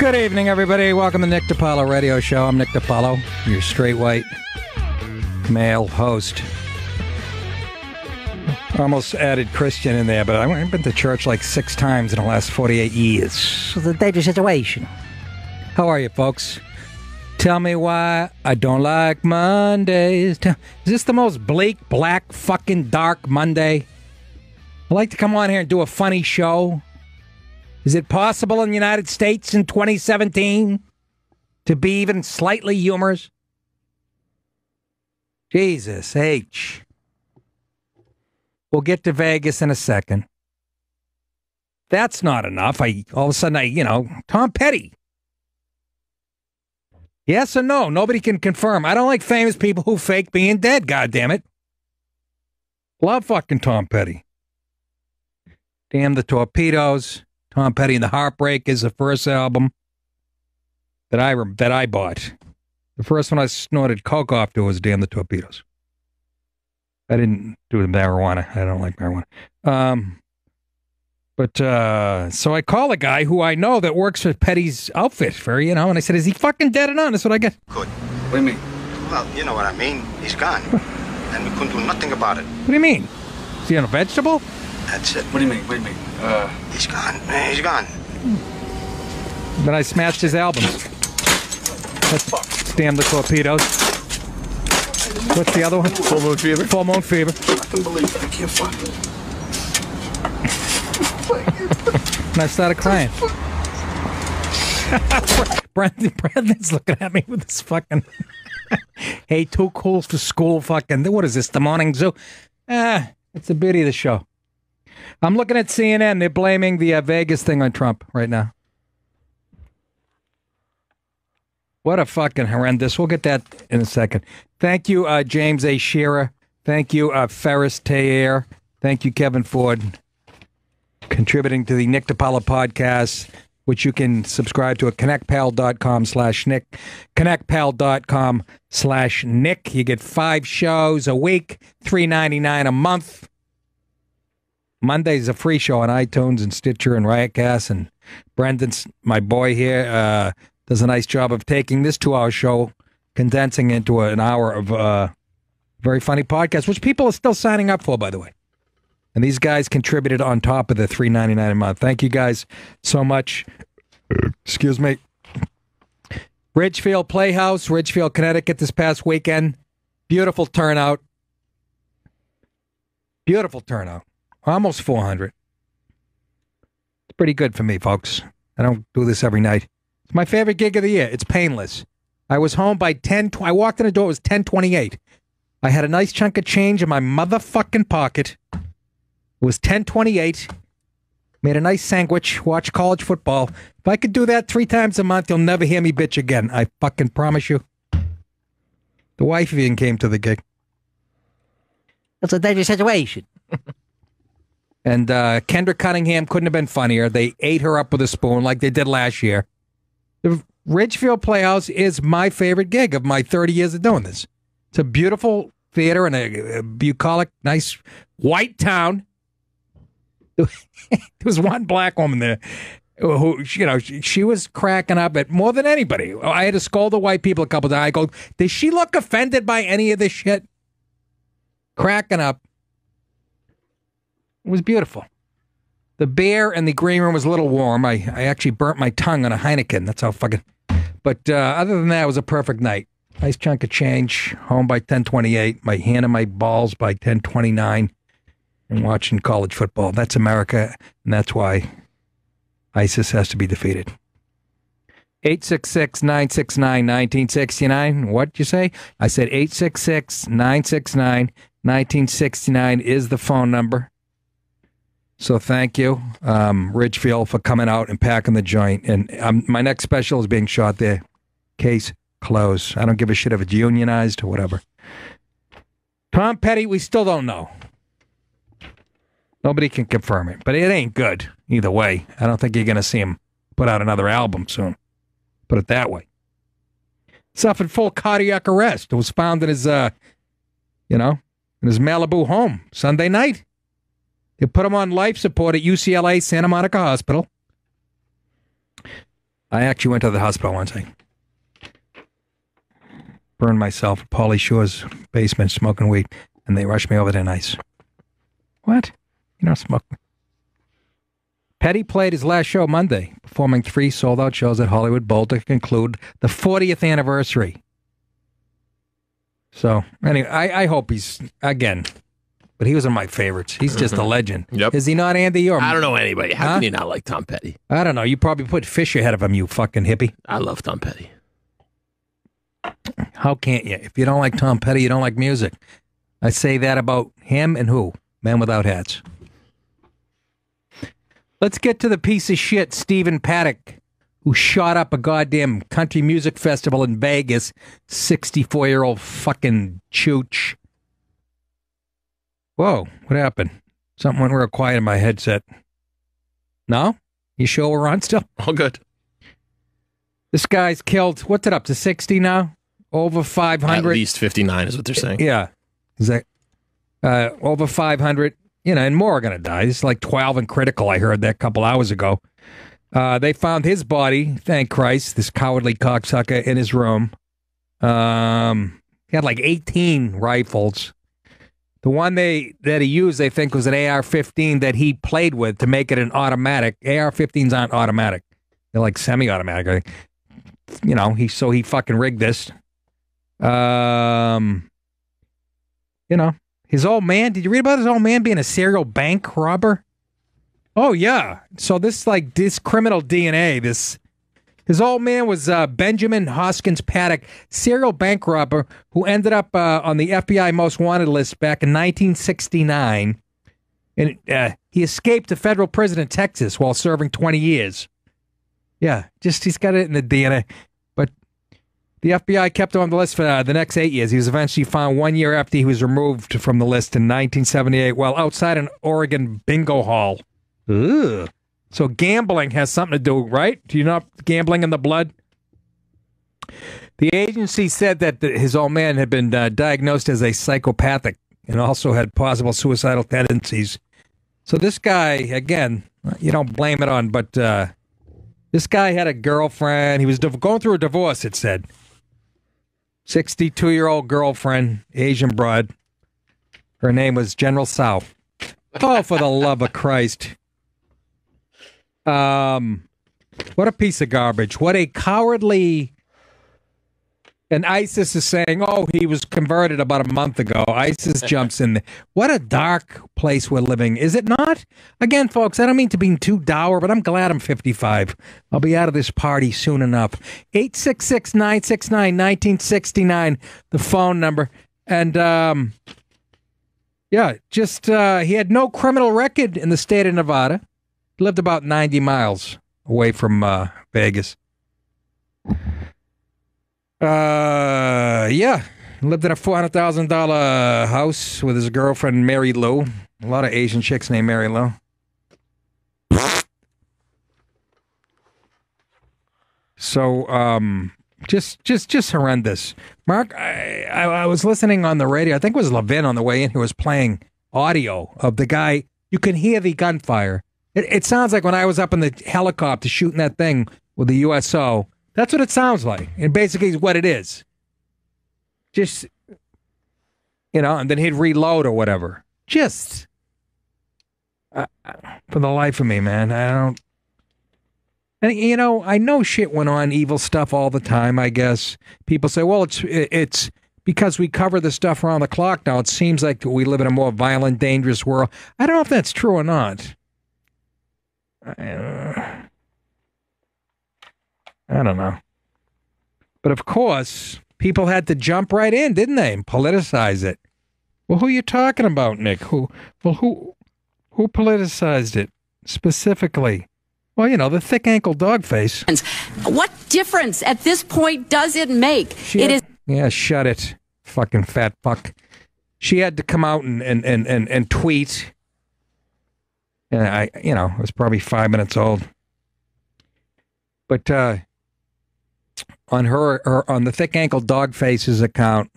Good evening, everybody. Welcome to Nick DiPaolo Radio Show. I'm Nick DiPaolo, your straight white male host. Almost added Christian in there, but I've been to church like 6 times in the last 48 years. It's a dangerous situation. How are you, folks? Tell me why I don't like Mondays. Is this the most bleak, black, fucking dark Monday? I'd like to come on here and do a funny show. Is it possible in the United States in 2017 to be even slightly humorous? Jesus H. We'll get to Vegas in a second. That's not enough. All of a sudden, Tom Petty. Yes or no? Nobody can confirm. I don't like famous people who fake being dead, goddammit. Love fucking Tom Petty. Damn the Torpedoes. Tom Petty and the Heartbreak is the first album that I bought. The first one I snorted coke off to was Damn the Torpedoes. I didn't do the marijuana. I don't like marijuana. So I call a guy who I know that works for Petty's outfit and I said, is he fucking dead or not? That's what I get. Good. What do you mean? Well, you know what I mean. He's gone. And we couldn't do nothing about it. What do you mean? Is he on a vegetable? That's it. What do you mean? What do you mean? He's gone. He's gone. Then I smashed his albums. That's Damn the Torpedoes. What's the other one? Full Moon Fever. Full Moon Fever. I can believe it. I can't fuck it. And I started crying. Brandon's looking at me with this fucking... Hey, too cool for school fucking... What is this, the morning zoo? It's the beauty of the show. I'm looking at CNN. They're blaming the Vegas thing on Trump right now. What a fucking horrendous. We'll get that in a second. Thank you, James A. Shearer. Thank you, Ferris Tayer. Thank you, Kevin Ford, contributing to the Nick DiPaolo podcast, which you can subscribe to at connectpal.com/Nick. Connectpal.com/Nick. You get 5 shows a week, $3.99 a month. Monday's a free show on iTunes and Stitcher and Riotcast, and Brendan's, my boy here, does a nice job of taking this 2-hour show, condensing into an hour of very funny podcast, which people are still signing up for, by the way. And these guys contributed on top of the $3.99 a month. Thank you guys so much. Excuse me. Ridgefield Playhouse, Ridgefield, Connecticut, this past weekend. Beautiful turnout. Beautiful turnout. Almost 400. It's pretty good for me, folks. I don't do this every night. It's my favorite gig of the year. It's painless. I was home by 10. I walked in the door. It was 10:28. I had a nice chunk of change in my motherfucking pocket. It was 10:28. Made a nice sandwich. Watched college football. If I could do that 3 times a month, you'll never hear me bitch again. I fucking promise you. The wife even came to the gig. That's a dangerous situation. And Kendra Cunningham couldn't have been funnier. They ate her up with a spoon like they did last year. The Ridgefield Playhouse is my favorite gig of my 30 years of doing this. It's a beautiful theater in a bucolic, nice white town. There was one black woman there who, she was cracking up at more than anybody. I had to scold the white people a couple of times. I go, does she look offended by any of this shit? Cracking up. It was beautiful. The beer in the green room was a little warm. I actually burnt my tongue on a Heineken. That's how fucking... But other than that, it was a perfect night. Nice chunk of change. Home by 10:28. My hand in my balls by 10:29. And watching college football. That's America, and that's why ISIS has to be defeated. 866-969-1969. What'd you say? I said 866-969-1969 is the phone number. So thank you, Ridgefield, for coming out and packing the joint. And my next special is being shot there. Case closed. I don't give a shit if it's unionized or whatever. Tom Petty, we still don't know. Nobody can confirm it, but it ain't good either way. I don't think you're going to see him put out another album soon. Put it that way. Suffered full cardiac arrest. It was found in his, in his Malibu home Sunday night. They put him on life support at UCLA Santa Monica Hospital. I actually went to the hospital once. I burned myself at Pauly Shore's basement smoking weed, and they rushed me over there nice. What? You don't smoke. Petty played his last show Monday, performing 3 sold-out shows at Hollywood Bowl to conclude the 40th anniversary. So, anyway, I hope he's, again, but he was one of my favorites. He's just a legend. Yep. Is he not, Andy? Or I don't know anybody. How can you not like Tom Petty? I don't know. You probably put fish ahead of him, you fucking hippie. I love Tom Petty. How can't you? If you don't like Tom Petty, you don't like music. I say that about him and who? Men Without Hats. Let's get to the piece of shit Stephen Paddock, who shot up a goddamn country music festival in Vegas. 64-year-old fucking chooch. Whoa, what happened? Something went real quiet in my headset. No? You sure we're on still? All good. This guy's killed, what's it up to, 60 now? Over 500? At least 59 is what they're saying. Yeah. Is that over 500? You know, and more are going to die. It's like 12 and critical. I heard that a couple hours ago. They found his body, thank Christ, this cowardly cocksucker, in his room. He had like 18 rifles. The one that he used, they think, was an AR-15 that he played with to make it an automatic. AR-15s aren't automatic. They're like semi-automatic, I think. You know, he fucking rigged this. You know, his old man, did you read about his old man being a serial bank robber? Oh, yeah. So this criminal DNA, his old man was Benjamin Hoskins Paddock, serial bank robber who ended up on the FBI most wanted list back in 1969. And he escaped to federal prison in Texas while serving 20 years. Yeah, he's got it in the DNA. But the FBI kept him on the list for the next 8 years. He was eventually found 1 year after he was removed from the list in 1978 while outside an Oregon bingo hall. Ugh. So gambling has something to do, right? Do you know gambling in the blood? The agency said that his old man had been diagnosed as a psychopathic and also had possible suicidal tendencies. So this guy, again, you don't blame it on, but this guy had a girlfriend. He was going through a divorce, it said. 62-year-old girlfriend, Asian broad. Her name was General Tsao. Oh, for the love of Christ. What a piece of garbage. What a cowardly... And ISIS is saying, oh, he was converted about a month ago. ISIS jumps in there. What a dark place we're living, is it not? Again, folks, I don't mean to be too dour, but I'm glad I'm 55. I'll be out of this party soon enough. 866-969-1969, the phone number. And, yeah, just he had no criminal record in the state of Nevada. He lived about 90 miles away from Vegas. Yeah, lived in a $400,000 house with his girlfriend Mary Lou. A lot of Asian chicks named Mary Lou. So, just horrendous. Mark, I was listening on the radio. I think it was Levin on the way in who was playing audio of the guy. You can hear the gunfire. It sounds like when I was up in the helicopter shooting that thing with the USO. That's what it sounds like. And basically what it is. Just, you know, and then he'd reload or whatever. Just, for the life of me, man, I don't. And, you know, I know shit went on, evil stuff all the time, I guess. People say, well, it's because we cover the stuff around the clock now. It seems like we live in a more violent, dangerous world. I don't know if that's true or not. I don't know. But of course, people had to jump right in, didn't they? And politicize it. Well, who are you talking about, Nick? Who politicized it specifically? Well, you know, the thick ankle dog face. What difference at this point does it make? Yeah, shut it. Fucking fat fuck. She had to come out and tweet. And it was probably 5 minutes old. But on on the Thick Ankle Dog Faces account,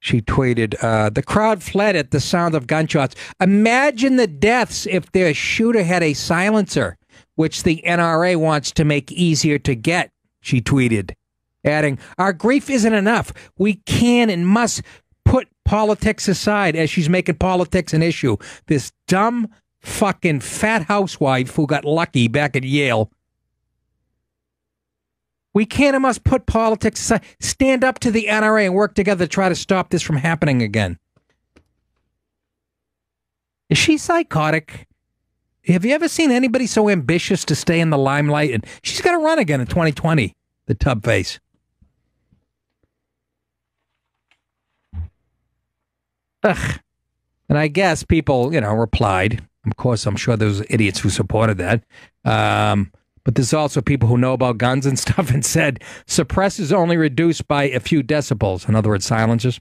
she tweeted, the crowd fled at the sound of gunshots. Imagine the deaths if their shooter had a silencer. which the NRA wants to make easier to get, she tweeted, adding, our grief isn't enough. We can and must put politics aside, as she's making politics an issue. This dumb fucking fat housewife who got lucky back at Yale. We can and must put politics aside. Stand up to the NRA and work together to try to stop this from happening again. Is she psychotic? Have you ever seen anybody so ambitious to stay in the limelight? And she's going to run again in 2020, the tub face. Ugh. And I guess people, replied. Of course, I'm sure there's idiots who supported that. But there's also people who know about guns and stuff and said, suppressors only reduced by a few decibels. In other words, silencers.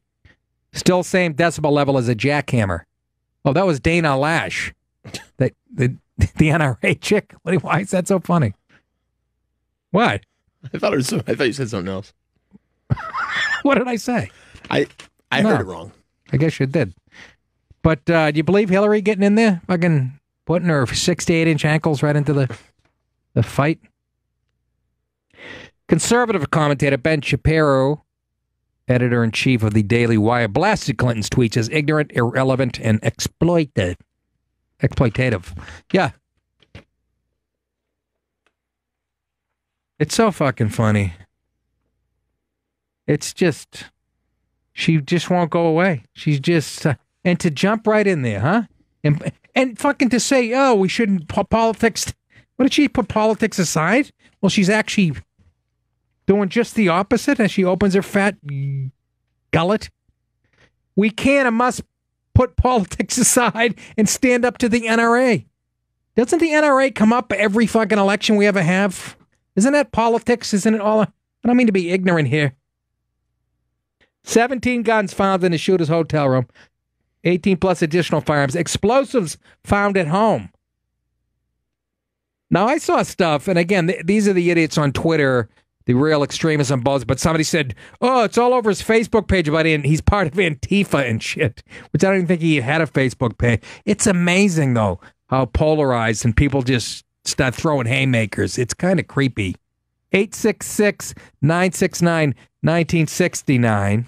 Still same decibel level as a jackhammer. Oh, that was Dana Lash. The NRA chick. Why is that so funny? What? I thought you said something else. What did I say? I heard it wrong. I guess you did. But do you believe Hillary getting in there? Fucking putting her 6 to 8 inch ankles right into the fight? Conservative commentator Ben Shapiro, editor-in-chief of the Daily Wire, blasted Clinton's tweets as ignorant, irrelevant, and exploitative. Yeah. It's so fucking funny. It's just... She just won't go away. She's just... and to jump right in there, huh? And fucking to say, oh, we shouldn't put politics... What did she put politics aside? Well, she's actually doing just the opposite as she opens her fat gullet. We can and must put politics aside and stand up to the NRA. Doesn't the NRA come up every fucking election we ever have? Isn't that politics? Isn't it all? I don't mean to be ignorant here. 17 guns found in the shooter's hotel room. 18 plus additional firearms. Explosives found at home. Now, I saw stuff, and again, these are the idiots on Twitter, the real extremists on both, but somebody said, oh, it's all over his Facebook page, buddy, and he's part of Antifa and shit, which I don't even think he had a Facebook page. It's amazing, though, how polarized, and people just start throwing haymakers. It's kind of creepy. 866-969-1969.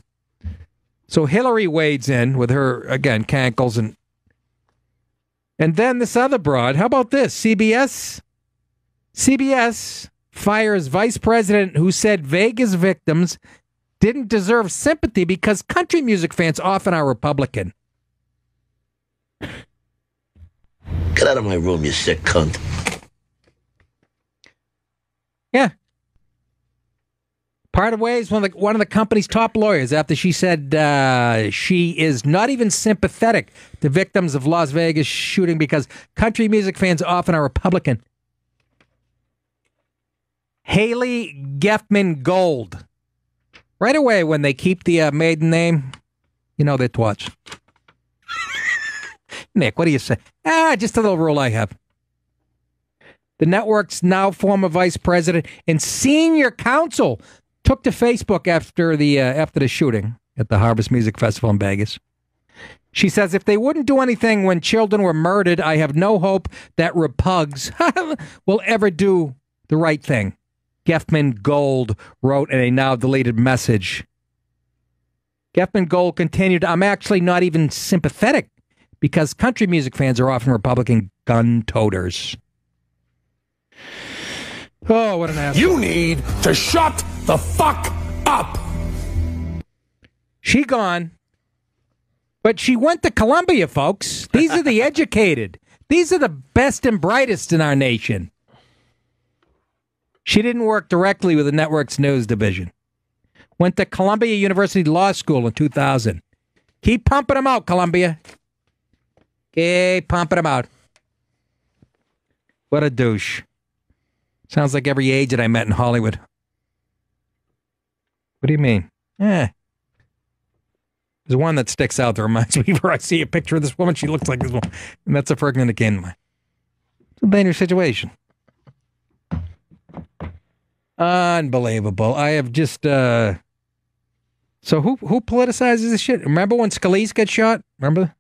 So Hillary wades in with her, again, cankles, and then this other broad. How about this? CBS fires vice president who said Vegas victims didn't deserve sympathy because country music fans often are Republican. Get out of my room, you sick cunt. Yeah. Parted ways one of the company's top lawyers after she said she is not even sympathetic to victims of Las Vegas shooting because country music fans often are Republican. Haley Geffman Gold. Right away when they keep the maiden name, you know they're twats. Nick, what do you say? Just a little rule I have. The network's now former vice president and senior counsel took to Facebook after the shooting at the Harvest Music Festival in Vegas. She says, if they wouldn't do anything when children were murdered, I have no hope that repugs will ever do the right thing. Geffman Gold wrote in a now deleted message. Geffman Gold continued, I'm actually not even sympathetic because country music fans are often Republican gun toters. Oh, what an asshole. You need to shut the fuck up. She gone. But she went to Columbia, folks. These are the educated. These are the best and brightest in our nation. She didn't work directly with the network's news division. Went to Columbia University Law School in 2000. Keep pumping them out, Columbia. Keep pumping them out. What a douche. Sounds like every agent I met in Hollywood. What do you mean? There's one that sticks out that reminds me where I see a picture of this woman. She looks like this woman. And that's a first thing that came to mind. It's a dangerous situation. Unbelievable. I have just, so who politicizes this shit? Remember when Scalise got shot? Remember?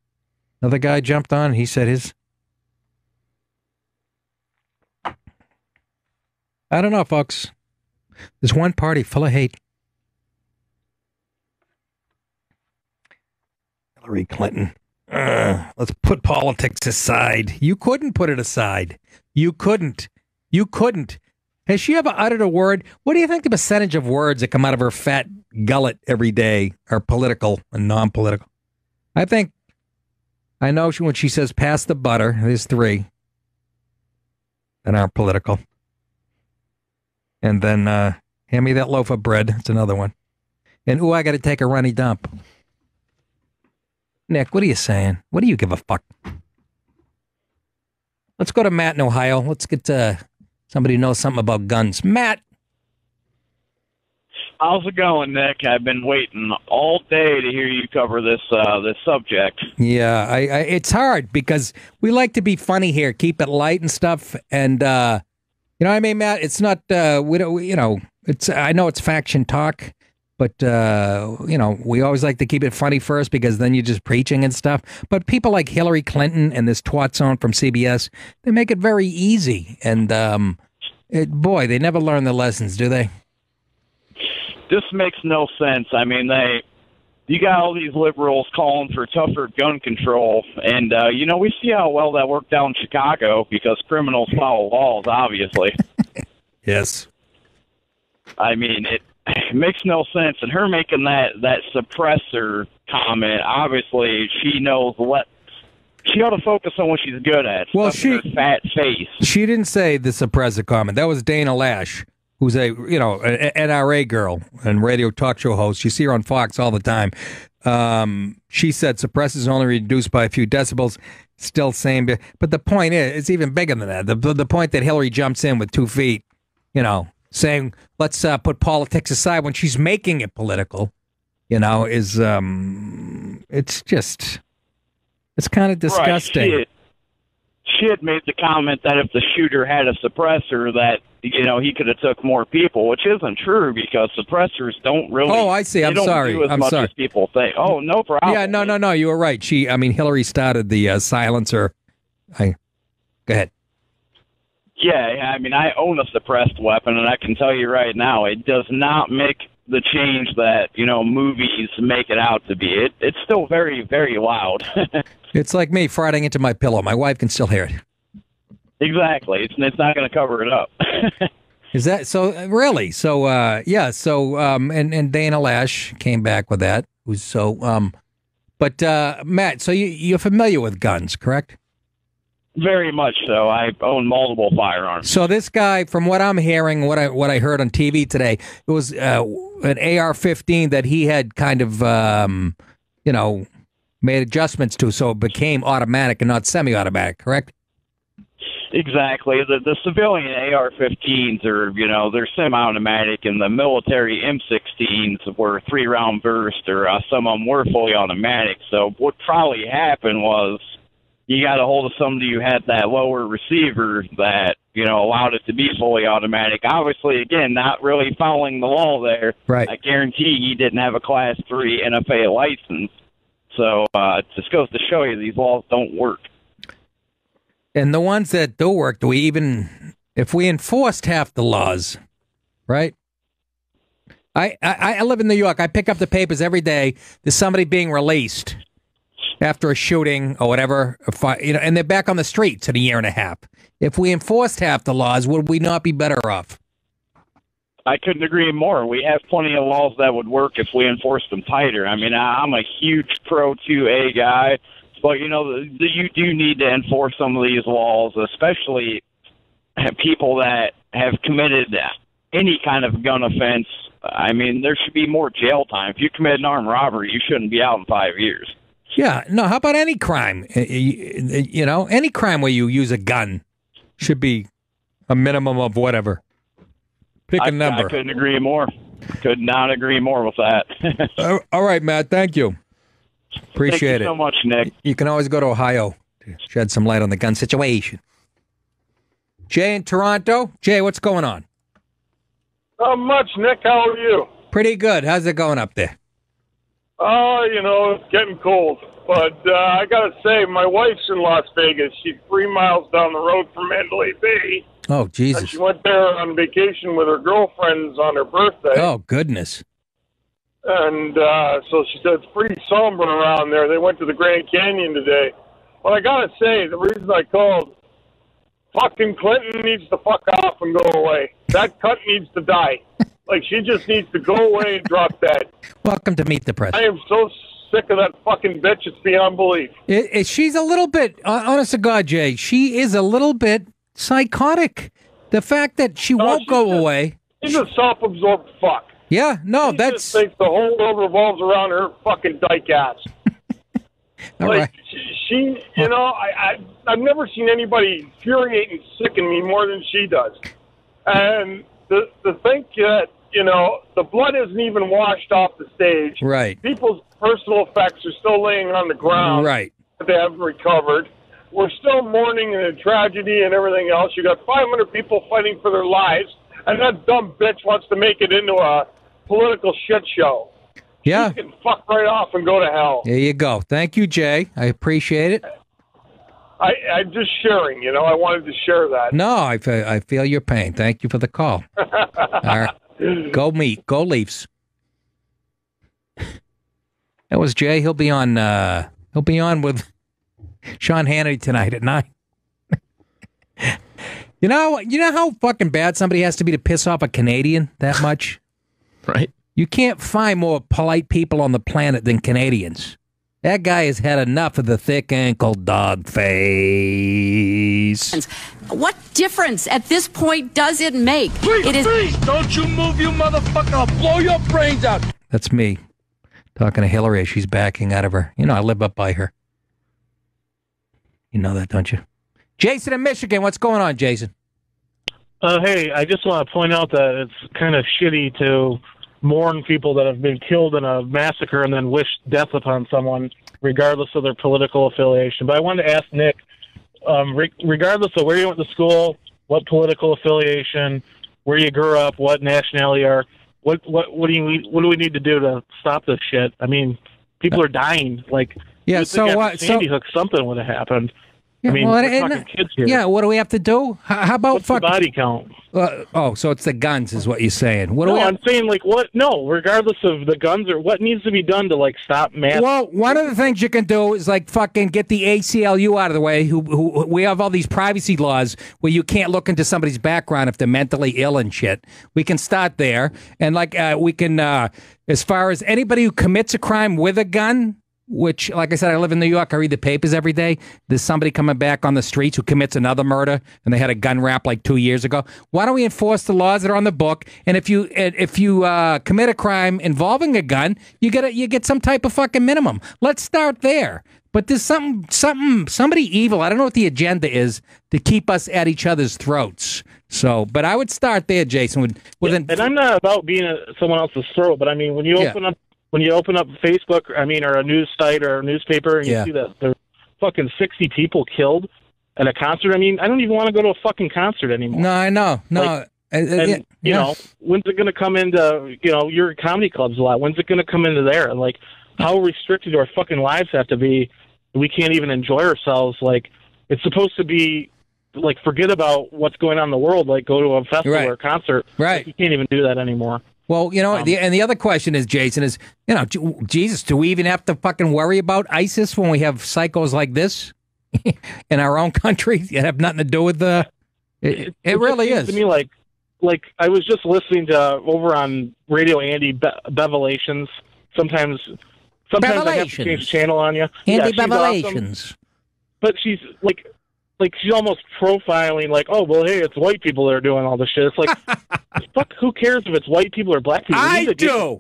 Another guy jumped on. He said his. I don't know, folks. There's one party full of hate. Hillary Clinton. Let's put politics aside. You couldn't put it aside. You couldn't. Has she ever uttered a word? What do you think the percentage of words that come out of her fat gullet every day are political and non-political? I know when she says pass the butter, there's 3 that aren't political. And then hand me that loaf of bread. That's another one. And, I got to take a runny dump. Nick, what are you saying? What do you give a fuck? Let's go to Matt in Ohio. Let's get somebody who knows something about guns. Matt. How's it going, Nick? I've been waiting all day to hear you cover this subject. Yeah, it's hard because we like to be funny here, keep it light and stuff. And, you know what I mean, Matt? It's not, I know it's faction talk. But, we always like to keep it funny first because then you're just preaching and stuff. But people like Hillary Clinton and this twat zone from CBS, they make it very easy. And, they never learn the lessons, do they? This makes no sense. I mean, you got all these liberals calling for tougher gun control. And, we see how well that worked out in Chicago because criminals follow laws, obviously. Yes. I mean, it makes no sense. And her making that suppressor comment, obviously, she knows she ought to focus on what she's good at. Well, her fat face. She didn't say the suppressor comment. That was Dana Lash, who's an NRA girl and radio talk show host. You see her on Fox all the time. She said suppressors only reduced by a few decibels. Still same. But the point is, it's even bigger than that. The point that Hillary jumps in with 2 feet, saying, let's put politics aside when she's making it political, is, it's kind of disgusting. Right. She had made the comment that if the shooter had a suppressor that, he could have took more people, which isn't true because suppressors don't really. Oh, I see. I'm sorry. Do as much as people think. Oh, no problem. Yeah, no. You were right. Hillary started the silencer. Go ahead. Yeah, I mean, I own a suppressed weapon, and I can tell you right now, it does not make the change that, movies make it out to be. It's still very, very loud. It's like me farting into my pillow. My wife can still hear it. Exactly. It's not going to cover it up. Is that so? Really? So, and Dana Lash came back with that. But Matt, so you're familiar with guns, correct? Very much so. I own multiple firearms. So this guy, from what I'm hearing, what I heard on TV today, it was an AR-15 that he had kind of, made adjustments to, so it became automatic and not semi-automatic, correct? Exactly. The civilian AR-15s are, they're semi-automatic, and the military M16s were 3-round burst, or some of them were fully automatic. So what probably happened was, you got a hold of somebody who had that lower receiver that, allowed it to be fully automatic. Obviously, again, not really following the law there. Right. I guarantee he didn't have a Class 3 NFA license. So it just goes to show you these laws don't work. And the ones that do work, if we enforced half the laws, right? I live in New York. I pick up the papers every day. There's somebody being released after a shooting or whatever, and they're back on the streets in a year and a half. If we enforced half the laws, would we not be better off? I couldn't agree more. We have plenty of laws that would work if we enforced them tighter. I mean, I'm a huge pro 2A guy, but, you do need to enforce some of these laws, especially people that have committed any kind of gun offense. I mean, there should be more jail time. If you commit an armed robbery, you shouldn't be out in 5 years. Yeah, no, how about any crime? Any crime where you use a gun should be a minimum of whatever. Pick a number. I couldn't agree more. Could not agree more with that. All right, Matt, thank you. Appreciate it. Thank you so much, Nick. You can always go to Ohio to shed some light on the gun situation. Jay in Toronto. Jay, what's going on? Not much, Nick. How are you? Pretty good. How's it going up there? It's getting cold. But I got to say, my wife's in Las Vegas. She's 3 miles down the road from Mandalay Bay. Oh, And Jesus. she went there on vacation with her girlfriends on her birthday. Oh, goodness. And so she said it's pretty somber around there. They went to the Grand Canyon today. But I got to say, the reason I called, fucking Clinton needs to fuck off and go away. That cunt needs to die. Like, she just needs to go away and drop dead. Welcome to Meet the I President. am so sick of that fucking bitch. It's beyond belief. She's a little bit, honest to God, Jay, she is a little bit psychotic. The fact that she won't go away. She's a self-absorbed fuck. Yeah, no, She that's... just thinks the whole world revolves around her fucking dyke ass. All like, right. she, you know, I've never seen anybody infuriate and sicken me more than she does. And to think that, you know, the blood isn't even washed off the stage. Right. People's personal effects are still laying on the ground. Right. That they haven't recovered. We're still mourning the tragedy and everything else. You got 500 people fighting for their lives, and that dumb bitch wants to make it into a political shit show. Yeah. She can fuck right off and go to hell. There you go. Thank you, Jay. I appreciate it. I'm just sharing, you know. I wanted to share that. No, I feel your pain. Thank you for the call. All right. Go Leafs. That was Jay. He'll be on with Sean Hannity tonight at 9. You know how fucking bad somebody has to be to piss off a Canadian that much? Right. You can't find more polite people on the planet than Canadians. That guy has had enough of the thick ankle dog face. What difference at this point does it make? Please, don't you move, you motherfucker. I'll blow your brains out. That's me talking to Hillary as she's backing out of her. You know, I live up by her. You know that, don't you? Jason in Michigan, what's going on, Jason? Hey, I just want to point out that it's kind of shitty to mourn people that have been killed in a massacre and then wish death upon someone, regardless of their political affiliation. But I wanted to ask Nick, regardless of where you went to school, what political affiliation, where you grew up, what nationality you are, what do we need to do to stop this shit? I mean, people are dying. Like, yeah. So what? Sandy Hook, something would have happened. Yeah, I mean, well, we're talking kids here. Yeah, what do we have to do? How about What's the body count? So it's the guns, is what you're saying. What do No, we have? I'm saying, like, what? No, regardless of the guns or what needs to be done to, like, stop mass. Well, one of the things you can do is, like, fucking get the ACLU out of the way. Who we have all these privacy laws where you can't look into somebody's background if they're mentally ill and shit. We can start there, and like we can, as far as anybody who commits a crime with a gun. Which, like I said, I live in New York. I read the papers every day. There's somebody coming back on the streets who commits another murder, and they had a gun rap like 2 years ago. Why don't we enforce the laws that are on the book? And if you commit a crime involving a gun, you get some type of fucking minimum. Let's start there. But there's somebody evil. I don't know what the agenda is to keep us at each other's throats. So, but I would start there, Jason. And I'm not about being at someone else's throat, but I mean, when you open up Facebook, or a news site or a newspaper, and you see that there's fucking 60 people killed at a concert, I mean, I don't even want to go to a fucking concert anymore. No, I know. No. Like, you know, when's it going to come into, your comedy clubs a lot? When's it going to come into there? And, like, how restricted our fucking lives have to be. We can't even enjoy ourselves. Like, it's supposed to be, like, forget about what's going on in the world. Like, go to a festival or a concert. Right. Like, you can't even do that anymore. Well, and the other question is, Jason, is, Jesus, do we even have to fucking worry about ISIS when we have psychos like this in our own country? It have nothing to do with the. It really is. To me, like I was just listening to over on Radio Andy Bevelations. Sometimes I have to change the channel on you. Andy yeah, Bevelations. Awesome, but she's like she's almost profiling, like, oh, well, hey, it's white people that are doing all this shit. It's like, fuck, who cares if it's white people or black people? I do.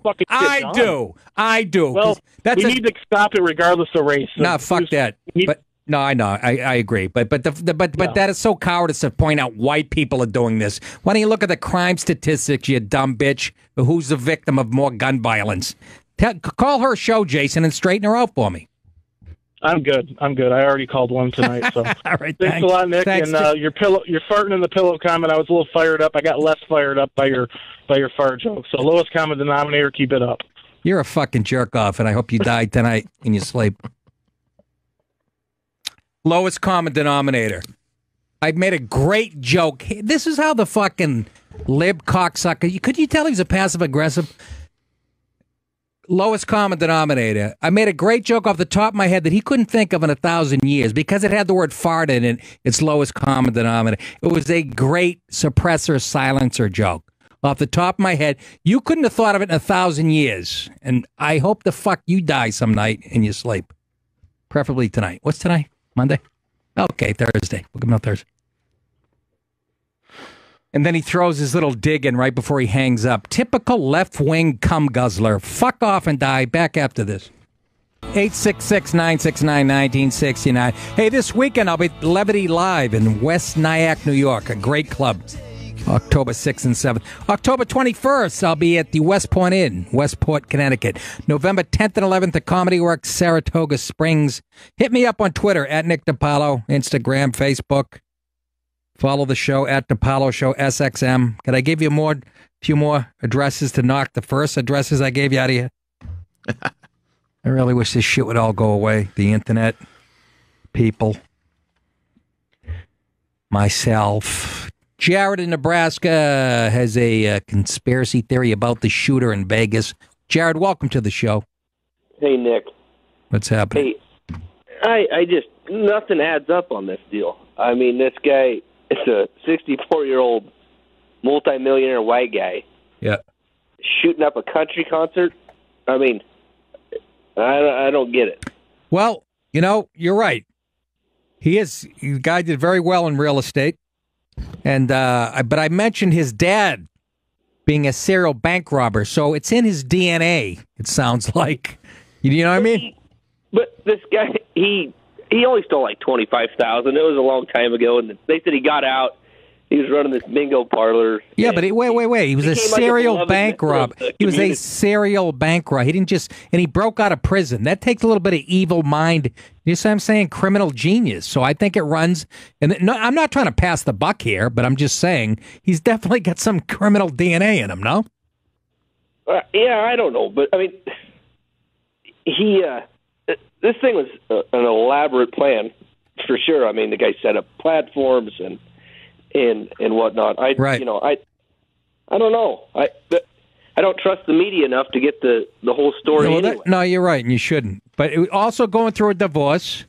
Well, we need to stop it regardless of race. No, fuck that. No, I know. I agree. But that is so cowardice to point out white people are doing this. Why don't you look at the crime statistics, you dumb bitch? Who's the victim of more gun violence? Call her show, Jason, and straighten her out for me. I'm good. I already called one tonight. So all right, thanks a lot, Nick. Thanks and you're farting in the pillow comment. I was a little fired up. I got less fired up by your fart joke. So lowest common denominator, keep it up. You're a fucking jerk off, and I hope you die tonight in your sleep. Lowest common denominator. I made a great joke. This is how the fucking lib cocksucker. Could you tell he's a passive aggressive? Lowest common denominator. I made a great joke off the top of my head that he couldn't think of in 1,000 years because it had the word fart in it. Its lowest common denominator. It was a great suppressor silencer joke off the top of my head. You couldn't have thought of it in 1,000 years. And I hope the fuck you die some night in your sleep. Preferably tonight. What's tonight? Monday? Okay, Thursday. We'll give him a Thursday. And then he throws his little dig in right before he hangs up. Typical left-wing cum guzzler. Fuck off and die. Back after this. 866-969-1969. Hey, this weekend I'll be at Levity Live in West Nyack, New York. A great club. October 6th and 7th. October 21st, I'll be at the West Point Inn, Westport, Connecticut. November 10th and 11th at Comedy Works, Saratoga Springs. Hit me up on Twitter, at Nick DiPaolo, Instagram, Facebook. Follow the show, at DiPaolo Show, SXM. Can I give you a few more addresses to knock the first addresses I gave you out of here? I really wish this shit would all go away. The internet, people, myself. Jared in Nebraska has a conspiracy theory about the shooter in Vegas. Jared, welcome to the show. Hey, Nick. What's happening? Hey, I just, nothing adds up on this deal. I mean, this guy is a 64-year-old multimillionaire white guy. Yeah. Shooting up a country concert. I mean, I don't get it. Well, you're right. The guy did very well in real estate. And but I mentioned his dad being a serial bank robber, so it's in his DNA. It sounds like, you know what I mean? But this guy, he only stole like $25,000. It was a long time ago, and they said he got out. He was running this bingo parlor. Yeah, but wait. He was a serial bank robber. He was a serial bank robber. He didn't and he broke out of prison. That takes a little bit of evil mind. You see what I'm saying? Criminal genius. So I think it runs. And no, I'm not trying to pass the buck here, but I'm just saying he's definitely got some criminal DNA in him, no? Yeah, I don't know. But, I mean, this thing was an elaborate plan, for sure. I mean, the guy set up platforms and whatnot. I don't know. I don't trust the media enough to get the whole story. No, you're right, and you shouldn't. But also going through a divorce,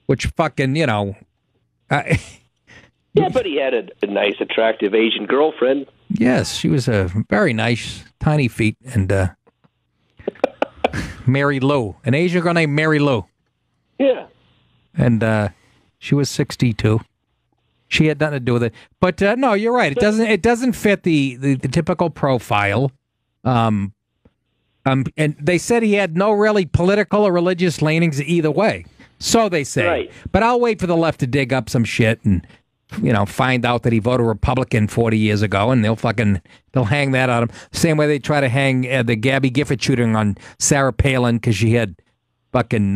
which fucking, yeah, but he had a nice, attractive Asian girlfriend. Yes, she was a very nice, tiny feet, and Mary Lou, an Asian girl named Mary Lou. Yeah, and she was 62. She had nothing to do with it. But no, you're right. It doesn't fit the typical profile. And they said he had no really political or religious leanings either way. So they say. Right. But I'll wait for the left to dig up some shit and find out that he voted Republican 40 years ago, and they'll hang that on him. Same way they try to hang the Gabby Gifford shooting on Sarah Palin because she had fucking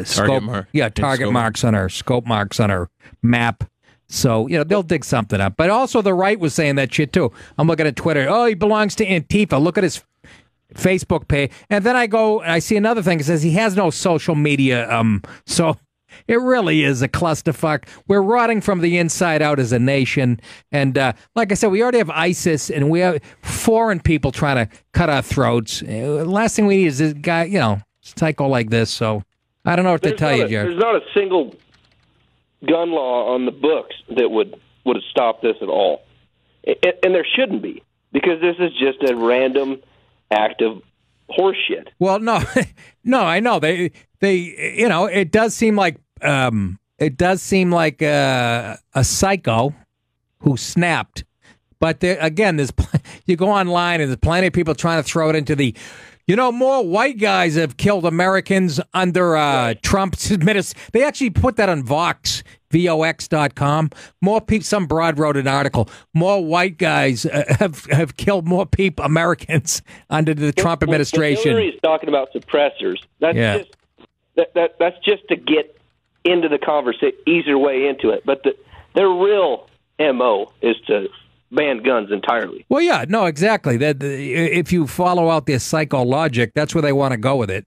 target marks on her, scope marks on her map. So, they'll dig something up. But also the right was saying that shit, too. I'm looking at Twitter. Oh, he belongs to Antifa. Look at his Facebook page. And then I go, and I see another thing. It says he has no social media. So it really is a clusterfuck. We're rotting from the inside out as a nation. And like I said, we already have ISIS, and we have foreign people trying to cut our throats. Last thing we need is this guy, psycho like this. So I don't know what to tell you, Jared. There's not a single gun law on the books that would have stopped this at all, and there shouldn't be, because this is just a random act of horseshit. Well, no, I know they it does seem like a psycho who snapped, but again, you go online and there's plenty of people trying to throw it into the. More white guys have killed Americans under Trump's administration. They actually put that on Vox.com. More people. Some broad wrote an article. More white guys have killed more people, Americans, under the Trump administration. Hillary's talking about suppressors. That's just to get into the conversation, ease your way into it. But their real MO is to ban guns entirely. Well, yeah, no, exactly. That if you follow out their psycho logic, that's where they want to go with it.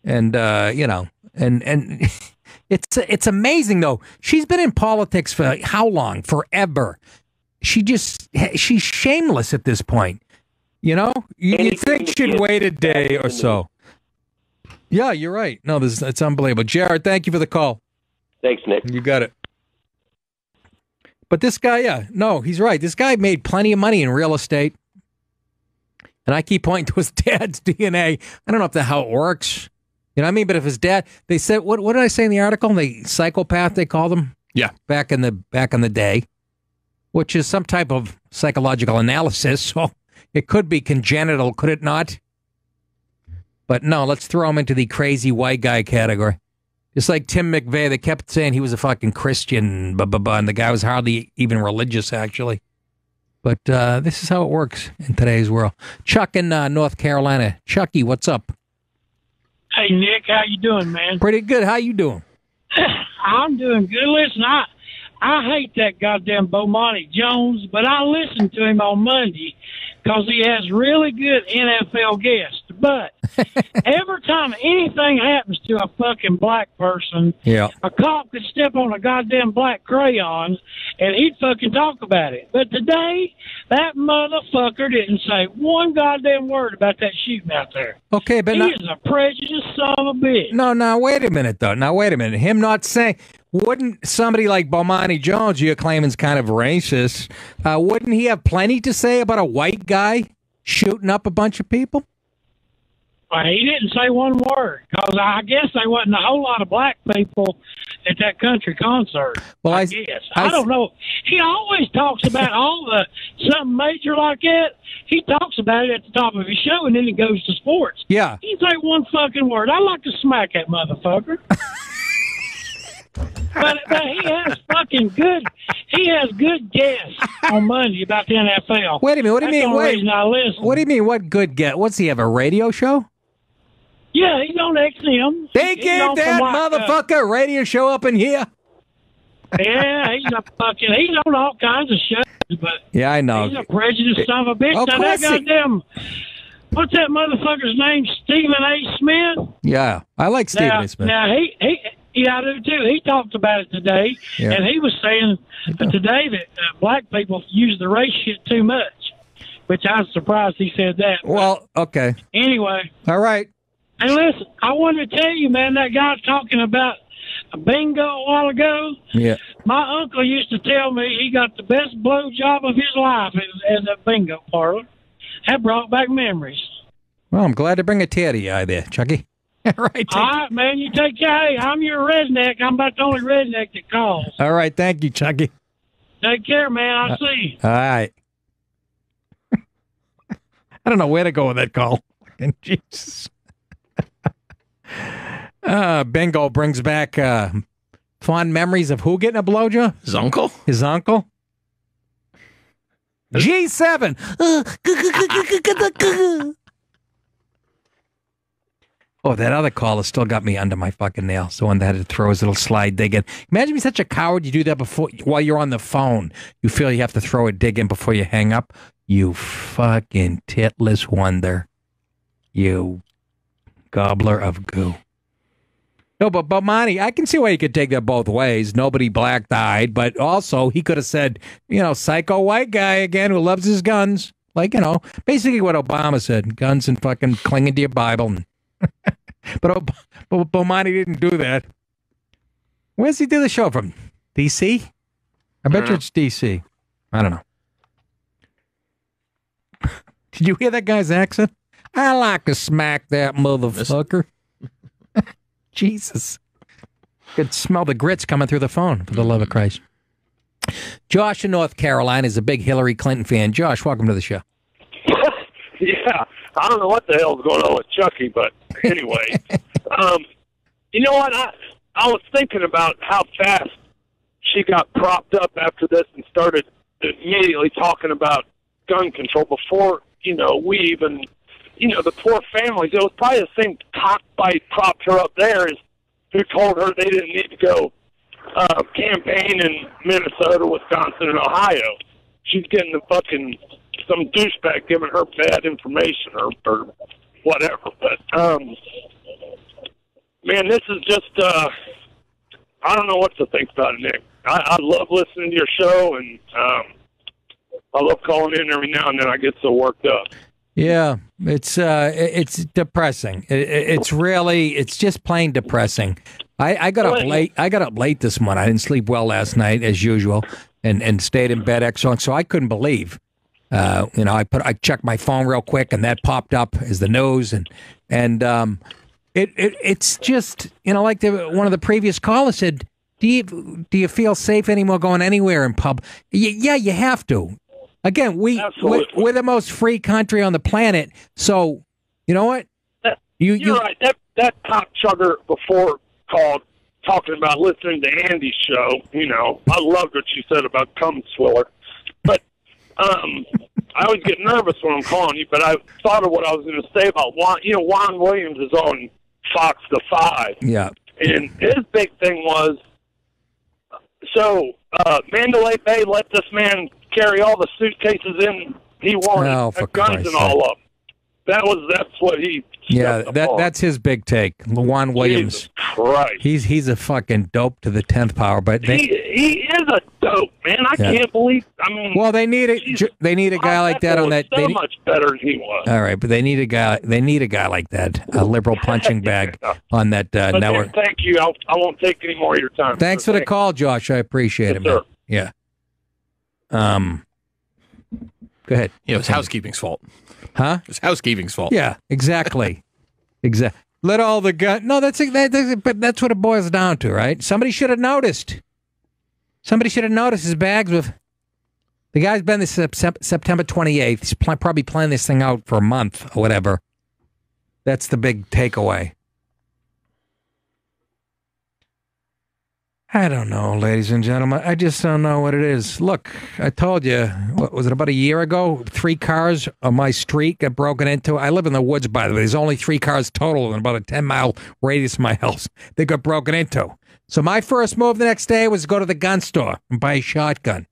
And and It's amazing though. She's been in politics for how long? Forever. She's shameless at this point. You know, you think she'd wait a day or so. Yeah, you're right. No, it's unbelievable. Jared, thank you for the call. Thanks, Nick. You got it. But this guy, he's right. This guy made plenty of money in real estate. And I keep pointing to his dad's DNA. I don't know if how it works. You know what I mean? But if his dad, they said, what did I say in the article? The psychopath, they called him? Yeah. Back in the day, which is some type of psychological analysis. So it could be congenital, could it not? But no, let's throw him into the crazy white guy category. Just like Tim McVeigh, they kept saying he was a fucking Christian, and the guy was hardly even religious, actually. But this is how it works in today's world. Chuck in North Carolina. Chucky, what's up? Hey, Nick, how you doing, man? Pretty good. How you doing? I'm doing good. Listen, I hate that goddamn Bomani Jones, but I listened to him on Monday because he has really good NFL guests. But every time anything happens to a fucking black person, a cop could step on a goddamn black crayon and he'd fucking talk about it. But today, that motherfucker didn't say one goddamn word about that shooting out there. Okay, but he is a prejudiced son of a bitch. No, wait a minute, though. Now, wait a minute. Him not saying... Wouldn't somebody like Bomani Jones, you're claiming is kind of racist, wouldn't he have plenty to say about a white guy shooting up a bunch of people? Well, he didn't say one word, because I guess there wasn't a whole lot of black people at that country concert. Well, I guess. I don't know. He always talks about something major like that. He talks about it at the top of his show, and then he goes to sports. Yeah. He didn't say one fucking word. I'd like to smack that motherfucker. But he has fucking good. He has good guests on Monday about the NFL. Wait a minute. What do you mean? That's the reason I listen. What do you mean? What good guest? What's he have? A radio show? Yeah, he's on XM. They gave that motherfucker a radio show up in here. Yeah, he's on all kinds of shows. But yeah, I know. He's a prejudiced son of a bitch. Of Now course that goddamn. What's that motherfucker's name? Stephen A. Smith. Yeah, I like Stephen A. Smith. Now Yeah, I do too. He talked about it today, and he was saying today that black people use the race shit too much, which I was surprised he said that. Well, okay. Anyway. All right. Hey, listen, I wanted to tell you, man, that guy talking about a bingo a while ago. Yeah. My uncle used to tell me he got the best blow job of his life at a bingo parlor. That brought back memories. Well, I'm glad to bring a tear to your eye there, Chucky. Right. All right, man. You take care. Hey, I'm your redneck. I'm about the only redneck that calls. All right. Thank you, Chucky. Take care, man. I'll see you. All right. I don't know where to go with that call. Jesus. Bingo brings back fond memories of who getting a blowjob? His uncle? His uncle? G7. Oh, that other caller still got me under my fucking nails. The one that had to throw his little slide dig in. Imagine being such a coward. You do that while you're on the phone. You feel you have to throw a dig in before you hang up. You fucking titless wonder. You gobbler of goo. No, but Bomani, I can see why you could take that both ways. Nobody black-eyed, but also he could have said, psycho white guy again who loves his guns. Like, basically what Obama said. Guns and fucking clinging to your Bible. But Bomani didn't do that. Where's he do the show from? D.C.? I bet you it's D.C. I don't know. Did you hear that guy's accent? I like to smack that motherfucker. Jesus. Could smell the grits coming through the phone, for the love of Christ. Josh in North Carolina is a big Hillary Clinton fan. Josh, welcome to the show. Yeah, I don't know what the hell's going on with Chucky, but anyway. You know what? I was thinking about how fast she got propped up after this and started immediately talking about gun control before, we even, the poor families. It was probably the same cockbite propped her up there as who told her they didn't need to go campaign in Minnesota, Wisconsin, and Ohio. She's getting some douchebag giving her bad information or whatever. But, man, this is just I don't know what to think about it, Nick. I love listening to your show, and I love calling in every now and then. I get so worked up. Yeah, it's depressing. It's just plain depressing. I got up late. I got up late this morning. I didn't sleep well last night, as usual, and stayed in bed excellent. So I couldn't believe. I checked my phone real quick, and that popped up as the news, and it's just like one of the previous callers said. Do you feel safe anymore going anywhere in pub? Yeah, you have to. Again, we're the most free country on the planet. So, you know what? You're right. That cock chugger before called talking about listening to Andy's show. I loved what you said about cum swiller. But I always get nervous when I'm calling you. But I thought of what I was going to say about Juan. Juan Williams is on Fox the 5. Yeah. And his big thing was, Mandalay Bay let this man carry all the suitcases in he wanted, guns and all of them. That's what he. Yeah, that's his big take. Juan Williams. Jesus Christ. He's a fucking dope to the 10th power, but he is a dope, man. I can't believe. Well, they need a guy like that on that. So much better than he was. All right, but they need a guy like that, a liberal punching bag on that network. Thank you. I won't take any more of your time. Thanks for the call, Josh. I appreciate it, man. Sir. Yeah. Go ahead. It was housekeeping's fault. Huh? It's housekeeping's fault. Yeah, exactly. Let all the gun. No, but that's what it boils down to, right? Somebody should have noticed. Somebody should have noticed his bags with. The guy's been this September 28th. He's probably planning this thing out for a month or whatever. That's the big takeaway. I don't know, ladies and gentlemen. I just don't know what it is. Look, I told you, what was it, about a year ago? 3 cars on my street got broken into. I live in the woods, by the way. There's only 3 cars total in about a 10-mile radius of my house. They got broken into. So my first move the next day was to go to the gun store and buy a shotgun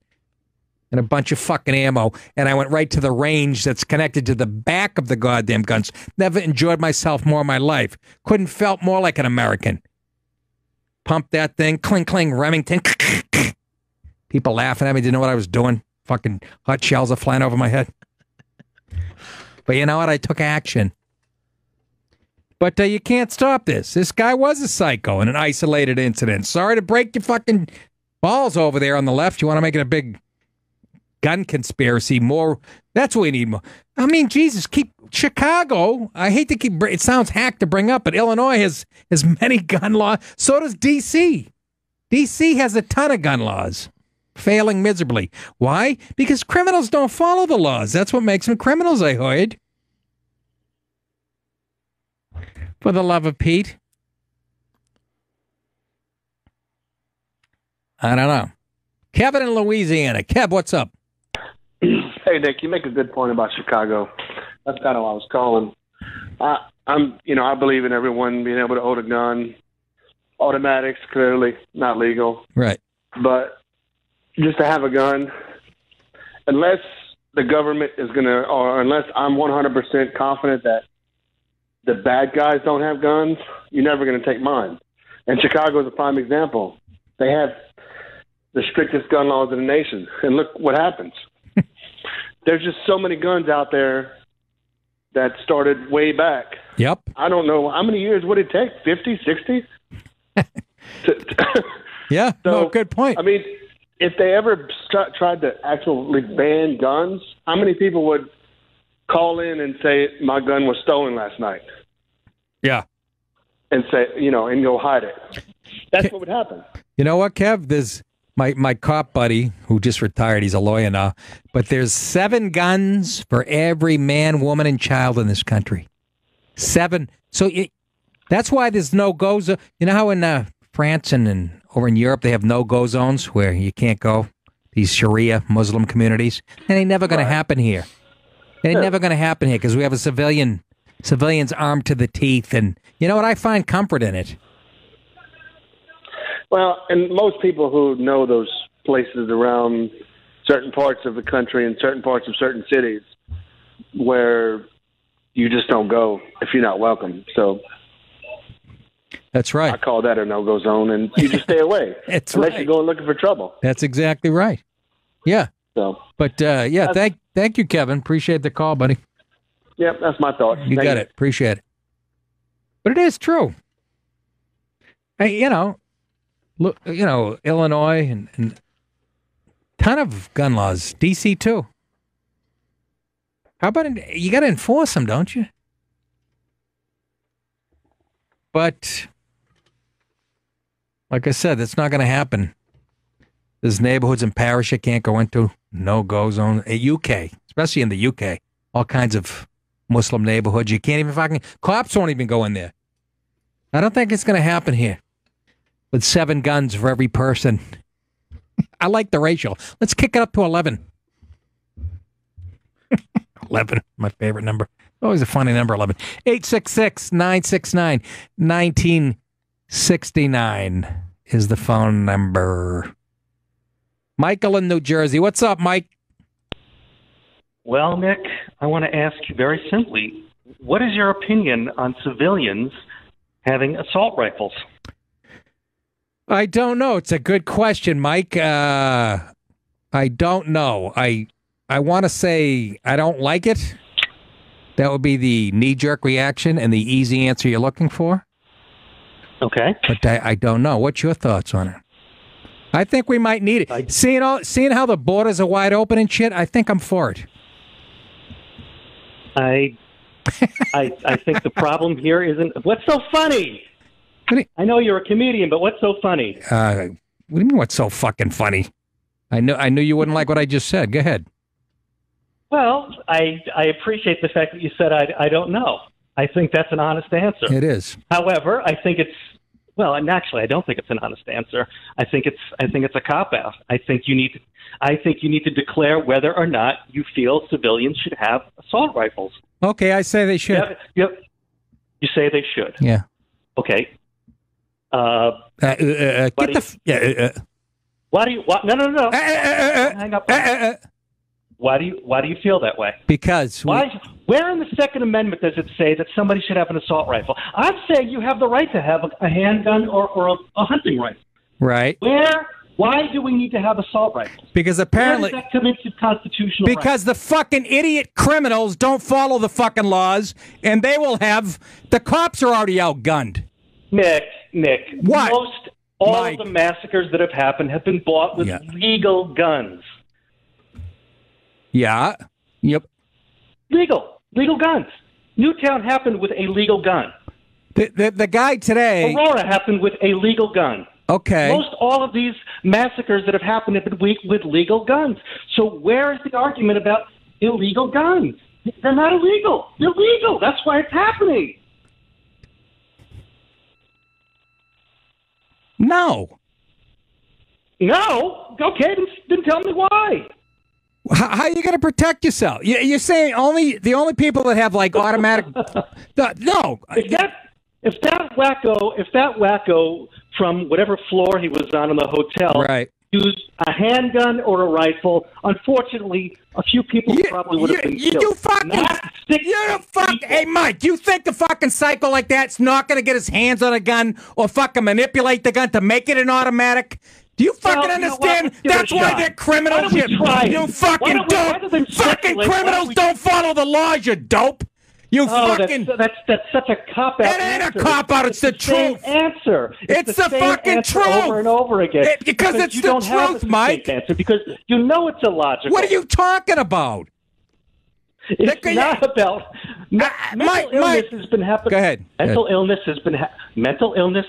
and a bunch of fucking ammo. And I went right to the range that's connected to the back of the goddamn guns. Never enjoyed myself more in my life. Couldn't felt more like an American. Pump that thing, cling, cling, Remington. People laughing at me, didn't know what I was doing. Fucking hot shells are flying over my head. But you know what? I took action. But you can't stop this. This guy was a psycho in an isolated incident. Sorry to break your fucking balls over there on the left. You want to make it a big gun conspiracy. More. That's what we need more. I mean, Jesus, keep Chicago. I hate to keep. It sounds hack to bring up, but Illinois has many gun laws. So does D.C. D.C. has a ton of gun laws, failing miserably. Why? Because criminals don't follow the laws. That's what makes them criminals, I heard. For the love of Pete. I don't know. Kevin in Louisiana. Kev, what's up? Hey, Nick, you make a good point about Chicago. That's kind of why I was calling. I believe in everyone being able to own a gun. Automatics, clearly not legal. Right. But just to have a gun, unless the government is going to, or unless I'm 100% confident that the bad guys don't have guns, you're never going to take mine. And Chicago is a prime example. They have the strictest gun laws in the nation. And look what happens. There's just so many guns out there that started way back. Yep. I don't know. How many years would it take? 50, 60? Yeah, so, good point. I mean, if they ever tried to actually ban guns, how many people would call in and say, my gun was stolen last night? Yeah. And say, and go hide it. That's what would happen. You know what, Kev? There's my cop buddy who just retired. He's a lawyer now. But there's 7 guns for every man, woman, and child in this country. 7. So that's why there's no-go zone. You know how in France and over in Europe they have no-go zones where you can't go? These Sharia Muslim communities. And ain't never going to happen here. It ain't never going to happen here because we have a civilians armed to the teeth. And you know what? I find comfort in it. Well, and most people who know those places around certain parts of the country and certain parts of certain cities where you just don't go if you're not welcome. So That's right. I call that a no-go zone, and you just stay away. That's unless right. you're going looking for trouble. That's exactly right. Yeah. So, but thank you, Kevin. Appreciate the call, buddy. Yep, that's my thought. You got it. Appreciate it. But it is true. Hey, look, Illinois and ton of gun laws. DC too. How about you got to enforce them, don't you? But like I said, that's not going to happen. There's neighborhoods in Paris you can't go into. No-go zone. UK, especially in the UK, all kinds of Muslim neighborhoods. You can't even cops won't even go in there. I don't think it's going to happen here. With 7 guns for every person. I like the ratio. Let's kick it up to 11. 11, my favorite number. Always a funny number, 11. 866-969-1969 is the phone number. Michael in New Jersey. What's up, Mike? Well, Nick, I want to ask you very simply, what is your opinion on civilians having assault rifles? I don't know. It's a good question, Mike. I don't know. I want to say I don't like it. That would be the knee-jerk reaction and the easy answer you're looking for. Okay. But I don't know. What's your thoughts on it? I think we might need it. Seeing how the borders are wide open and shit, I think I'm for it. I think the problem here isn't what's so funny. I know you're a comedian, but what's so funny? What do you mean? What's so fucking funny? I knew you wouldn't like what I just said. Go ahead. Well, I appreciate the fact that you said I don't know. I think that's an honest answer. It is. However, I think it's and actually, I don't think it's an honest answer. I think it's a cop out. I think you need to declare whether or not you feel civilians should have assault rifles. Okay, I say they should. Yep. You say they should. Yeah. Okay. No. Hang up. Why do you feel that way? Because where in the Second Amendment does it say that somebody should have an assault rifle? I'm saying you have the right to have a handgun or a hunting rifle. Right. Why do we need to have assault rifles? Because apparently Where does that come into constitutional because the fucking idiot criminals don't follow the fucking laws, and they will have the cops are already outgunned. Nick, what? All of the massacres that have happened have been bought with legal guns. Yeah. Yep. Legal guns. Newtown happened with a legal gun. The guy today. Aurora happened with a legal gun. Okay. Most all of these massacres that have happened have been with legal guns. So where is the argument about illegal guns? They're not illegal. They're legal. That's why it's happening. No. Okay, then tell me why. How are you going to protect yourself? You're saying the only people that have like automatic. No. If that wacko from whatever floor he was on in the hotel used a handgun or a rifle, unfortunately, a few people probably would have been killed. Hey, Mike, you think the fucking psycho like that's not going to get his hands on a gun or fucking manipulate the gun to make it an automatic? Do you fucking understand? That's why they're criminals. You fucking dope. Fucking criminals don't follow the laws, you dope. You fucking. That's such a cop out. It ain't a cop out. It's the truth. Answer. It's the fucking truth. Over and over again. Because it's the truth, Mike. Answer because you know it's illogical. What are you talking about? It's not about mental illness has been happening. Go ahead. Mental illness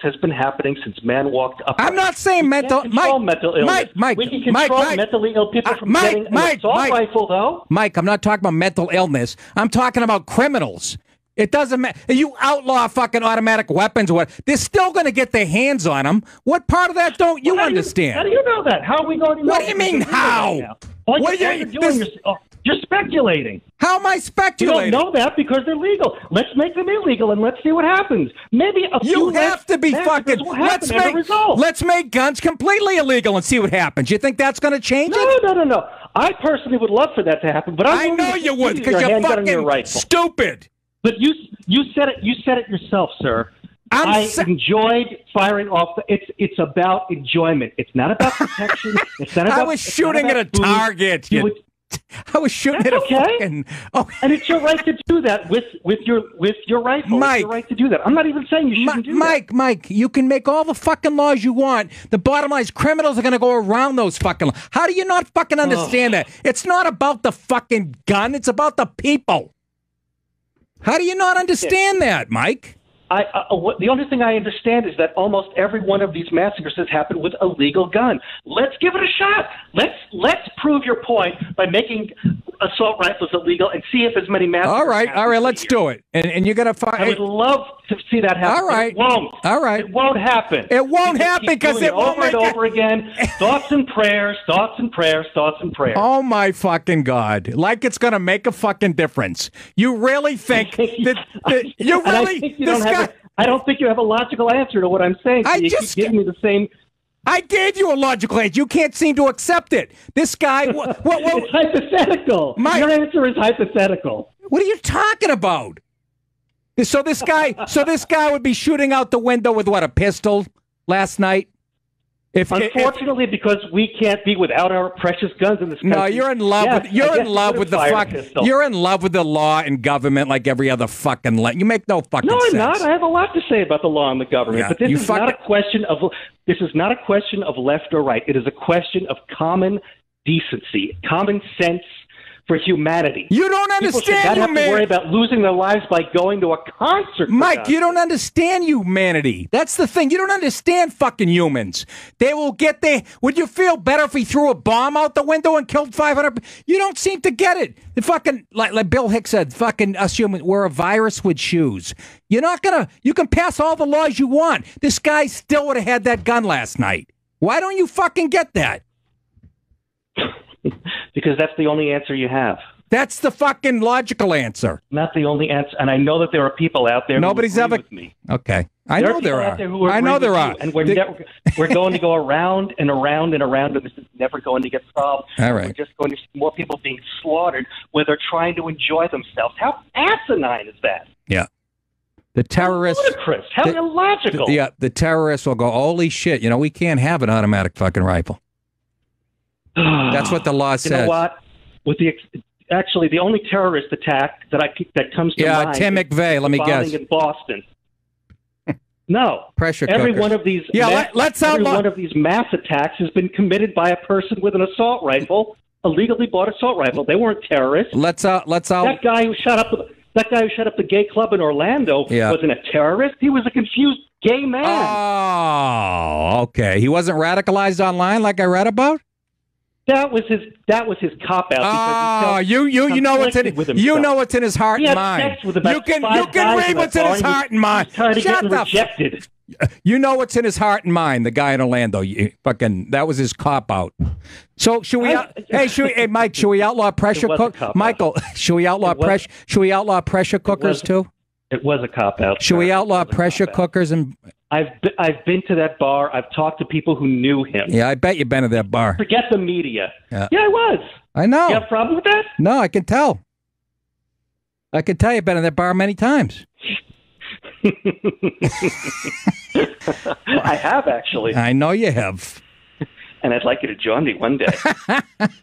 has been happening since man walked up. I'm not saying mental illness. Mike, we can control mentally ill people from getting an assault rifle, though. Mike, I'm not talking about mental illness. I'm talking about criminals. It doesn't matter. You outlaw fucking automatic weapons or what? They're still going to get their hands on them. What part of that don't you understand? How do you know that? How are we going to know? What do you mean, how? What are you doing? You're speculating. How am I speculating? You don't know that because they're legal. Let's make them illegal and let's see what happens. Maybe a few. You have to be fucking. Let's make guns completely illegal and see what happens. You think that's going to change it? No. I personally would love for that to happen, but I know you would because you're fucking stupid. But you said it yourself, sir. I enjoyed firing off. It's about enjoyment. It's not about protection. It's not about. I was shooting at a target. I was shooting at a fucking. Oh. And it's your right to do that with your rifle. Mike, it's your right to do that. I'm not even saying you shouldn't do that. Mike, you can make all the fucking laws you want. The bottom line is criminals are going to go around those fucking laws. How do you not fucking understand that? It's not about the fucking gun. It's about the people. How do you not understand that, Mike? The only thing I understand is that almost every one of these massacres has happened with a legal gun. Let's give it a shot. Let's prove your point by making assault rifles illegal and see if as many massacres. All right, let's do it. And you're gonna find. I would love to see that happen. All right, it won't. All right, it won't happen. It won't happen because it won't over and over again. Thoughts and prayers. Thoughts and prayers. Thoughts and prayers. Oh my fucking God! Like it's gonna make a fucking difference. You really think that you really? I don't think you have a logical answer to what I'm saying. You keep giving me the same. I gave you a logical answer. You can't seem to accept it. This guy. It's hypothetical. Your answer is hypothetical. What are you talking about? So this guy would be shooting out the window with what, a pistol last night? Unfortunately, because we can't be without our precious guns in this country. No, you're in love with You're in love with the law and government like every other fucking. You make no fucking sense. No, I'm not. I have a lot to say about the law and the government, but this is not a question of. This is not a question of left or right. It is a question of common decency, common sense for humanity. You don't understand, People should not have to worry about losing their lives by going to a concert. Mike, you don't understand humanity. That's the thing. You don't understand fucking humans. They will get there. Would you feel better if he threw a bomb out the window and killed 500? You don't seem to get it. The fucking, like Bill Hicks said, fucking us humans, we're a virus with shoes. You're not gonna, you can pass all the laws you want. This guy still would have had that gun last night. Why don't you fucking get that? Because that's the only answer you have. That's the fucking logical answer. Not the only answer. And I know that there are people out there Nobody's who ever agree with me. Okay. I know there are. I know there are. And we're going to go around and around and around, and this is never going to get solved. All right. We're just going to see more people being slaughtered where they're trying to enjoy themselves. How asinine is that? Yeah. The terrorists. How ludicrous. How illogical. The terrorists will go, holy shit, we can't have an automatic fucking rifle. That's what the law says. You know what? Actually, the only terrorist attack that comes to mind. Tim McVeigh. Let me guess. In Boston. No. Pressure every cookers. one of these. One of these mass attacks has been committed by a person with an assault rifle, a legally bought assault rifle. They weren't terrorists. That guy who shot up the gay club in Orlando wasn't a terrorist. He was a confused gay man. Oh, okay. He wasn't radicalized online like I read about. That was his cop out. Oh, you know what's in his heart and mind. You can read what's in his heart and mind. Shut up. Rejected. You know what's in his heart and mind. The guy in Orlando, that was his cop out. So should we? Hey, Mike, should we outlaw pressure cookers? Michael, should we outlaw pressure? Should we outlaw pressure cookers too? It was a cop out. Should we outlaw pressure cookers and? I've been to that bar. I've talked to people who knew him. Yeah, I bet you've been to that bar. Forget the media. Yeah, I was. I know. You have a problem with that? No, I can tell. I can tell you've been to that bar many times. I have, actually. I know you have. And I'd like you to join me one day.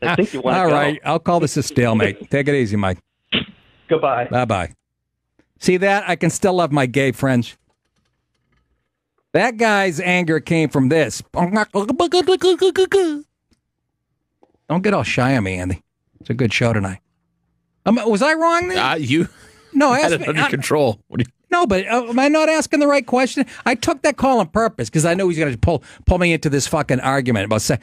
I think you want to go. All right, I'll call this a stalemate. Take it easy, Mike. Goodbye. Bye-bye. See that? I can still love my gay friends. That guy's anger came from this. Don't get all shy on me, Andy. It's a good show tonight. Was I wrong there? No, I had it under control. No, but am I not asking the right question? I took that call on purpose because I know he's going to pull me into this fucking argument about saying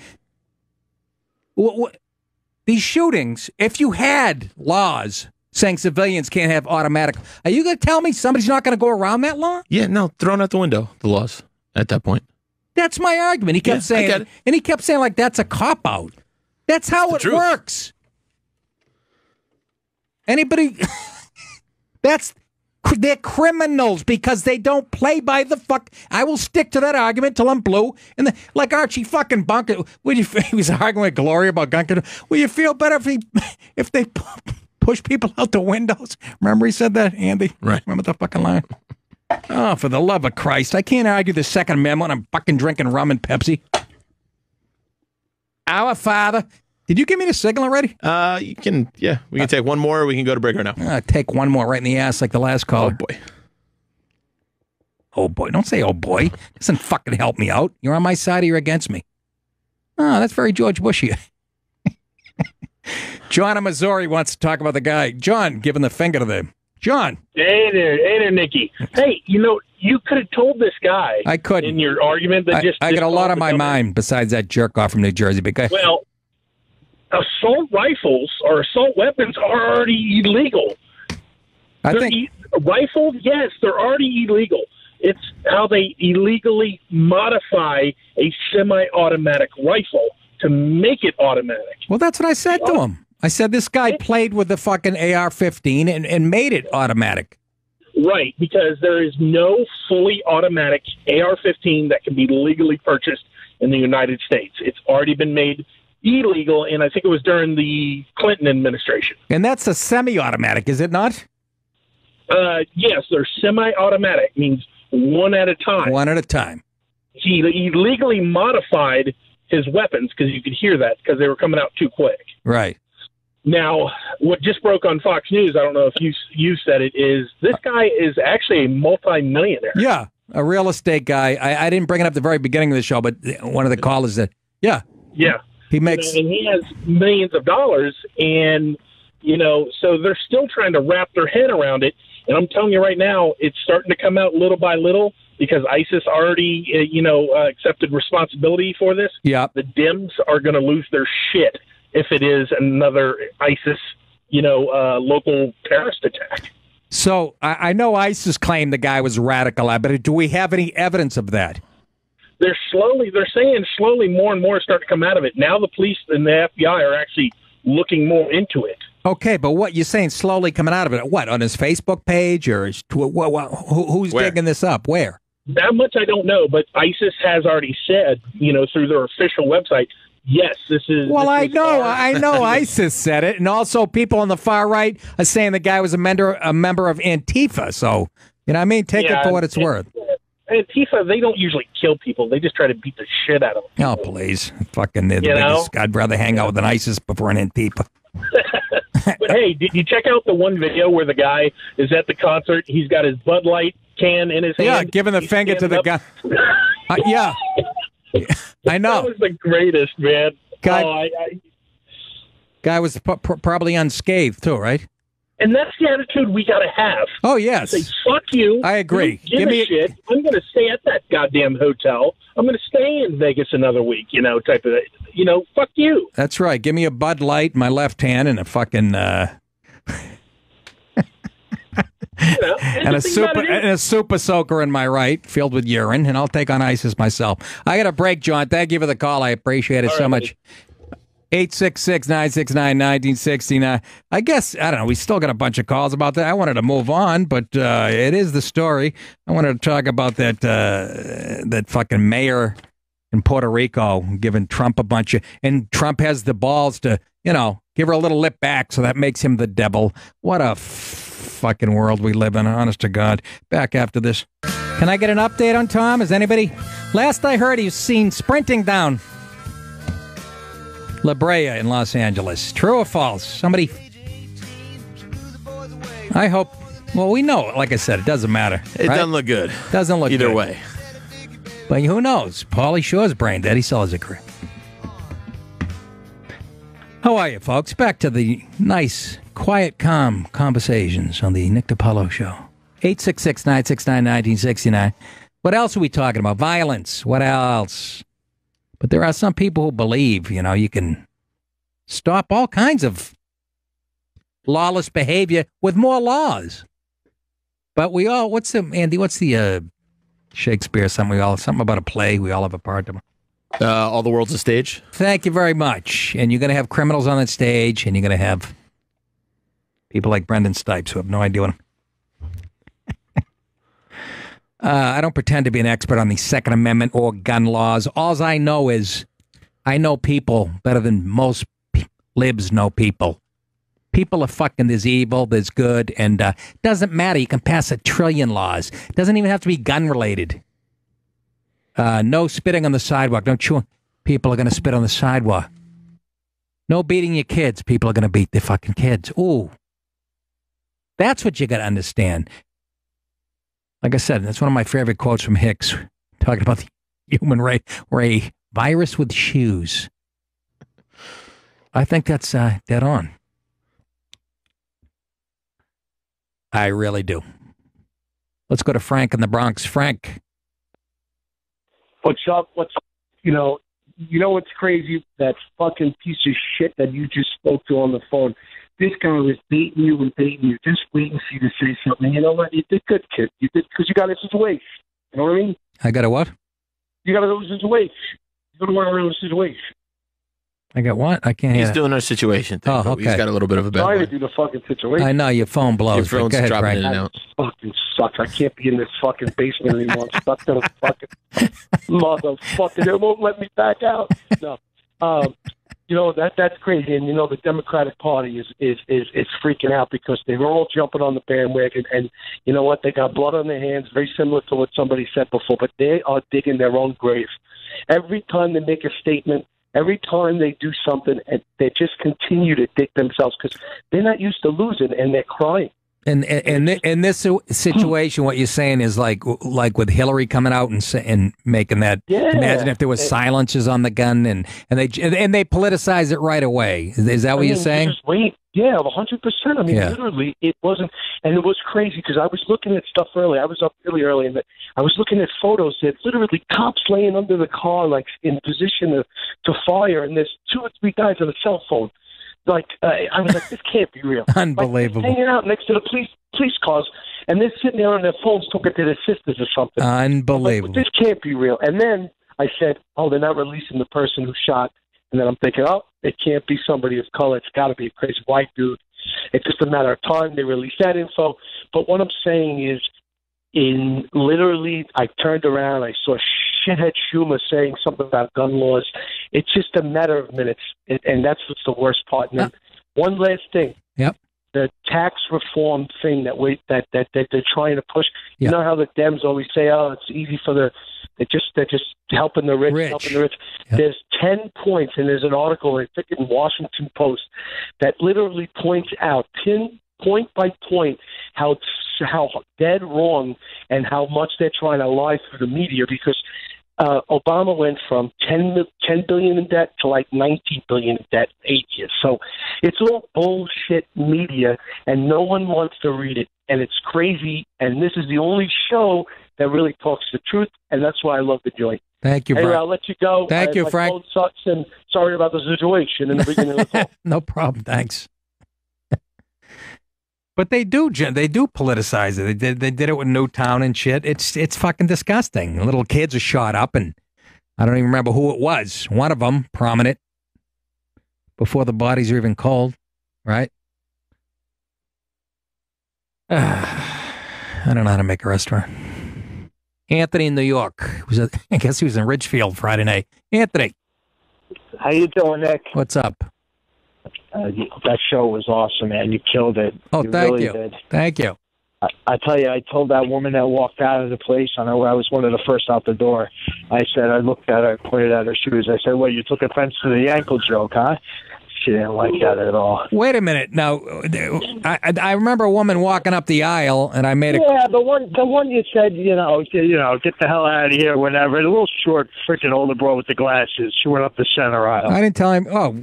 these shootings. If you had laws saying civilians can't have automatic, are you going to tell me somebody's not going to go around that law? Yeah, no, thrown out the window, the laws at that point. That's my argument. He kept saying, and he kept saying like that's a cop out. That's how it works. Anybody, they're criminals because they don't play by the fuck. I will stick to that argument till I'm blue. And like Archie fucking Bunker, he was arguing with Gloria about gun control. Will you feel better if they push people out the windows? Remember he said that, Andy? Right. Remember the fucking line? Oh, for the love of Christ. I can't argue the Second Amendment when I'm fucking drinking rum and Pepsi. Our Father. Did you give me the signal already? We can take one more, or we can go to break right now. Take one more right in the ass like the last caller. Oh, boy. Oh, boy. Don't say, oh, boy. Doesn't fucking help me out. You're on my side or you're against me. Oh, that's very George Bushy. John in Missouri wants to talk about the guy. John, giving the finger to them. John. Hey there, Nikki. Hey, you could have told this guy. I couldn't. In your argument that I got a lot on my mind besides that jerk off from New Jersey. Because well, assault rifles or assault weapons are already illegal. Rifles, yes, they're already illegal. It's how they illegally modify a semi-automatic rifle to make it automatic. Well, that's what I said to him. I said this guy played with the fucking AR-15 and made it automatic. Right, because there is no fully automatic AR-15 that can be legally purchased in the United States. It's already been made illegal, and I think it was during the Clinton administration. And that's a semi-automatic, is it not? Yes, they're semi-automatic, means one at a time. One at a time. He legally modified his weapons, because you could hear that, because they were coming out too quick. Right. Now, what just broke on Fox News, I don't know if you said it, is this guy is actually a multi-millionaire. Yeah, a real estate guy. I didn't bring it up at the very beginning of the show, but one of the callers said, yeah. Yeah. He makes... and he has millions of dollars, and, so they're still trying to wrap their head around it. And I'm telling you right now, it's starting to come out little by little because ISIS already, accepted responsibility for this. Yeah. The Dems are going to lose their shit if it is another ISIS, local terrorist attack. So I know ISIS claimed the guy was radical, but do we have any evidence of that? They're saying slowly more and more start to come out of it. Now the police and the FBI are actually looking more into it. Okay, but what you're saying slowly coming out of it? What, on his Facebook page or who's digging this up? Where? That much I don't know, but ISIS has already said, through their official website, yes, this is. Well, I know ISIS said it, and also people on the far right are saying the guy was a member of Antifa. So, you know what I mean? Take it for what it's worth. Antifa, they don't usually kill people. They just try to beat the shit out of them. Oh, please. Fucking the biggest. I'd rather hang out with an ISIS before an Antifa. But hey, did you check out the one video where the guy is at the concert? He's got his Bud Light can in his hand. Yeah, giving the finger to the guy. Yeah. I know. That was the greatest, man. Guy was probably unscathed, too, right? And that's the attitude we got to have. Oh, yes. Say, fuck you. I agree. Give me shit. I'm going to stay at that goddamn hotel. I'm going to stay in Vegas another week, type of, fuck you. That's right. Give me a Bud Light in my left hand and a fucking, and a super soaker in my right, filled with urine, and I'll take on ISIS myself. I got a break, John. Thank you for the call. I appreciate it so much. 866-969-1969. I guess, I don't know, we still got a bunch of calls about that. I wanted to move on, but it is the story. I wanted to talk about that fucking mayor in Puerto Rico giving Trump a bunch of, and Trump has the balls to, give her a little lip back, so that makes him the devil. What a fucking world we live in, honest to God. Back after this. Can I get an update on Tom? Is anybody? Last I heard, he's seen sprinting down La Brea in Los Angeles. True or false? Somebody. I hope. Well, we know. Like I said, it doesn't matter. It doesn't look good. Doesn't look either good. way. But who knows? Pauly Shore's brain dead. He still has a career. How are you, folks? Back to the nice, quiet, calm conversations on the Nick DiPaolo Show. 866-969-1969. What else are we talking about? Violence. What else? But there are some people who believe, you can stop all kinds of lawless behavior with more laws. But we all, what's the Shakespeare, something about a play we all have a part to. All the World's a Stage. Thank you very much. And you're going to have criminals on that stage, and you're going to have people like Brendan Stipes who have no idea what I don't pretend to be an expert on the Second Amendment or gun laws. All I know is I know people better than most libs know people. People are fucking, there's evil, there's good, and doesn't matter. You can pass 1 trillion laws. Doesn't even have to be gun related. No spitting on the sidewalk. No chewing. People are going to spit on the sidewalk. No beating your kids. People are going to beat their fucking kids. Ooh. That's what you got to understand. Like I said, that's one of my favorite quotes from Hicks, talking about the human race. We're a virus with shoes. I think that's dead on. I really do. Let's go to Frank in the Bronx. Frank. What's up? You know what's crazy? That fucking piece of shit that you just spoke to on the phone. This guy was baiting you and baiting you, just waiting for you to say something. You know what? You did good, kid. You did, because you got his waist. You know what I mean? I got a what? You got to lose his waist. You don't want to lose his waist. I got what? I can't hear. He's doing our situation thing. Oh, okay. He's got a little bit of a bad Trying to line. do the fucking situation. I know your phone blows. Your phone's Go ahead, dropping Frank. in and out. That fucking sucks. I can't be in this fucking basement anymore. I'm stuck to the fucking motherfucker. They won't let me back out. No. That's crazy. And the Democratic Party is freaking out because they're all jumping on the bandwagon. And you know what? They got blood on their hands, very similar to what somebody said before. But they are digging their own grave. Every time they make a statement, every time they do something, and they just continue to dig themselves because they're not used to losing, and they're crying. And in this situation, what you're saying is like with Hillary coming out and making that. Yeah. Imagine if there was silences on the gun and they politicize it right away. Is that what you're saying? Just wait. Yeah, 100%. I mean, literally, it wasn't, and it was crazy because I was looking at stuff early. I was up really early, and I was looking at photos that literally cops laying under the car, like in position to fire, and there's 2 or 3 guys on a cell phone. Like I was like, this can't be real. Unbelievable. Like, hanging out next to the police cars, and they're sitting there on their phones talking to their sisters or something. Unbelievable. Like, this can't be real. And then I said, oh, they're not releasing the person who shot. And then I'm thinking, oh, it can't be somebody of color. It's got to be a crazy white dude. It's just a matter of time. They release that info. But what I'm saying is, I turned around, I saw shithead Schumer saying something about gun laws. It's just a matter of minutes, and that's what's the worst part. And then one last thing. Yep. The tax reform thing that they're trying to push. You know how the Dems always say, "Oh, it's easy for they're just helping the rich. Helping the rich." Yep. There's 10 points, and there's an article I think in Washington Post that literally points out point by point how dead wrong and how much they're trying to lie through the media because Obama went from $10 billion in debt to like $19 billion in debt in 8 years. So it's all bullshit media, and no one wants to read it, and it's crazy. And this is the only show that really talks the truth, and that's why I love the joint. Thank you, Anyway, Frank. I'll let you go. Thank you, my Frank. phone sucks, and sorry about the situation in the beginning of the call. No problem. Thanks. But they do politicize it. They did it with Newtown and shit. It's fucking disgusting. Little kids are shot up, and I don't even remember who it was. One of them, prominent, before the bodies are even cold, right? I don't know how to make a restaurant. Anthony in New York. I guess he was in Ridgefield Friday night. Anthony. How you doing, Nick? What's up? That show was awesome, man. You killed it. Oh, thank really you. Did. Thank you. I tell you, I told that woman that walked out of the place, and I was one of the first out the door. I looked at her, I pointed at her shoes. I said, well, you took offense to the ankle joke, huh? She didn't like that at all. Wait a minute. Now, I remember a woman walking up the aisle, and I made a... Yeah, the one you said, get the hell out of here, whatever. The little short, freaking older bro with the glasses. She went up the center aisle. I didn't tell him... Oh,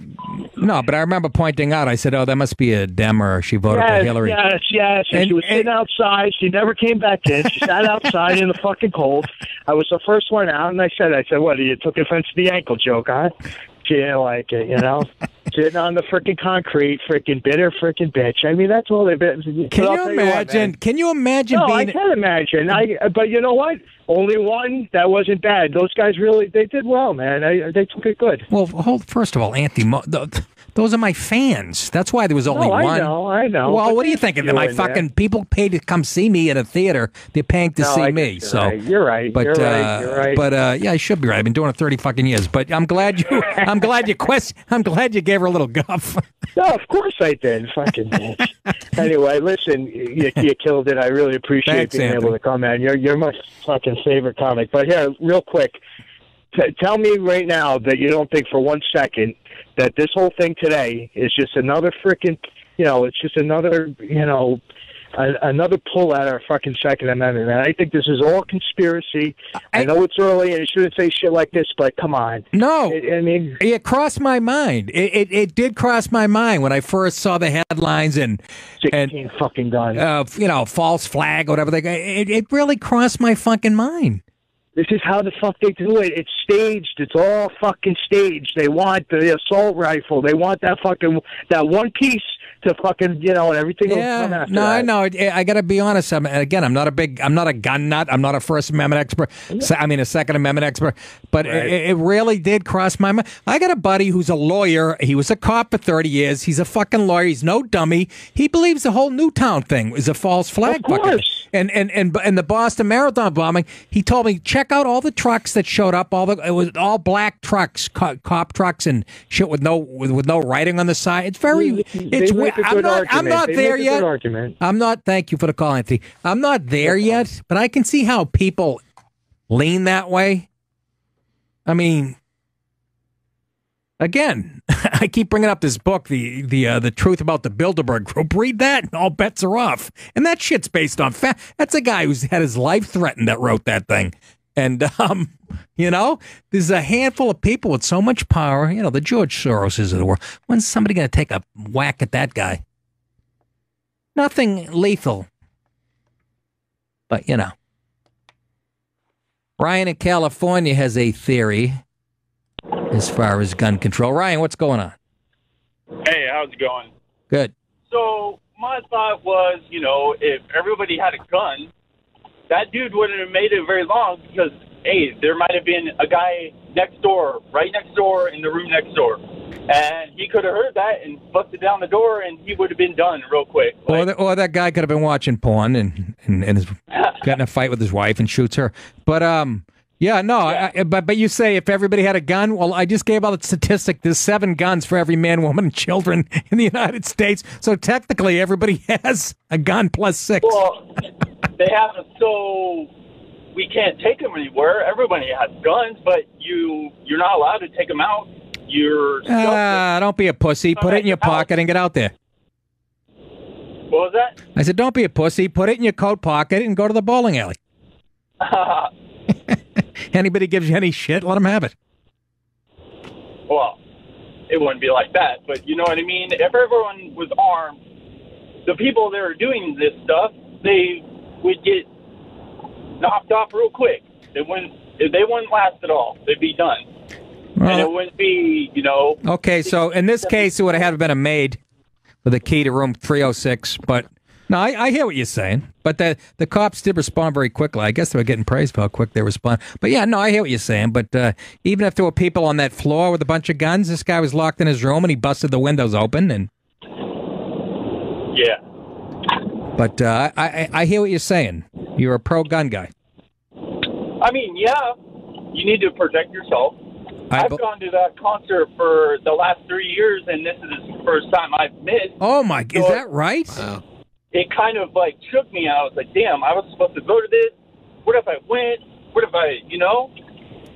no, but I remember pointing out, I said, oh, that must be a Dem, or she voted for Hillary. Yes. And she was sitting outside. She never came back in. She sat outside in the fucking cold. I was the first one out, and I said, what, you took offense to the ankle joke, huh? She didn't like it, Sitting on the freaking concrete, freaking bitter freaking bitch. I mean, that's all they've been. Can you imagine? Can you imagine No, being... I can imagine. But you know what? Only one. That wasn't bad. Those guys they did well, man. They took it good. Well, first of all, Anthony, Those are my fans. That's why there was only one. I know. Well, But what do you think of them? People pay to come see me at a theater. They're paying to see me. So you're right. But You're right. But yeah, I should be right. I've been doing it 30 fucking years. But I'm glad you gave her a little guff. No, of course I did. Fucking bitch. Anyway, listen, you killed it. I really appreciate being able to come in. You're my fucking favorite comic. But here, real quick, tell me right now that you don't think for 1 second that this whole thing today is just another freaking, it's just another, another pull at our fucking Second Amendment, man. I think this is all conspiracy. I know it's early and you shouldn't say shit like this, but come on. No. It crossed my mind. It did cross my mind when I first saw the headlines and 16 fucking guns. False flag, whatever it really crossed my fucking mind. This is how the fuck they do it. It's staged. It's all fucking staged. They want the assault rifle. They want that that one piece to fucking, and everything will come after that. I know. I got to be honest. I'm not a gun nut. I'm not a First Amendment expert. A Second Amendment expert. But it really did cross my mind. I got a buddy who's a lawyer. He was a cop for 30 years. He's a fucking lawyer. He's no dummy. He believes the whole Newtown thing is a false flag. Of course. And the Boston Marathon bombing, he told me, check out all the trucks that showed up. It was all black trucks, cop trucks and shit with no writing on the side. It's very. I'm not there yet. I'm not. Thank you for the call, Anthony. I'm not there yet, but I can see how people lean that way. I mean, again, I keep bringing up this book, the Truth About the Bilderberg Group. Read that, and all bets are off. And that shit's based on fact. That's a guy who's had his life threatened that wrote that thing. And there's a handful of people with so much power. The George Soroses of the world. When's somebody going to take a whack at that guy? Nothing lethal, but Ryan in California has a theory as far as gun control. Ryan, what's going on? Hey, how's it going? Good. So my thought was, if everybody had a gun, that dude wouldn't have made it very long because, hey, there might have been a guy right next door in the room next door. And he could have heard that and busted down the door and he would have been done real quick. Or that guy could have been watching porn and is got in a fight with his wife and shoots her. But, but you say if everybody had a gun, well, I just gave out the statistic. There's 7 guns for every man, woman, and children in the United States. So technically everybody has a gun plus 6. Well, they haven't, so we can't take them anywhere. Everybody has guns, but you're not allowed to take them out. Don't be a pussy. Put it in your pocket and get out there. What was that? I said, don't be a pussy. Put it in your coat pocket and go to the bowling alley. Anybody gives you any shit, let them have it. Well, it wouldn't be like that, but you know what I mean? If everyone was armed, the people that are doing this stuff, they would get knocked off real quick. They wouldn't last at all. They'd be done. Well, and it wouldn't be, Okay, so in this case, it would have been a maid with a key to room 306. But no, I hear what you're saying. But the cops did respond very quickly. I guess they were getting praised for how quick they respond. But yeah, no, I hear what you're saying. But even if there were people on that floor with a bunch of guns, this guy was locked in his room and he busted the windows open. And yeah. But I hear what you're saying. You're a pro-gun guy. I mean, yeah, you need to protect yourself. I've gone to that concert for the last 3 years, and this is the first time I've missed. Oh, my, is that right? Wow. It kind of, shook me. I was like, damn, I was supposed to go to this. What if I went? What if I,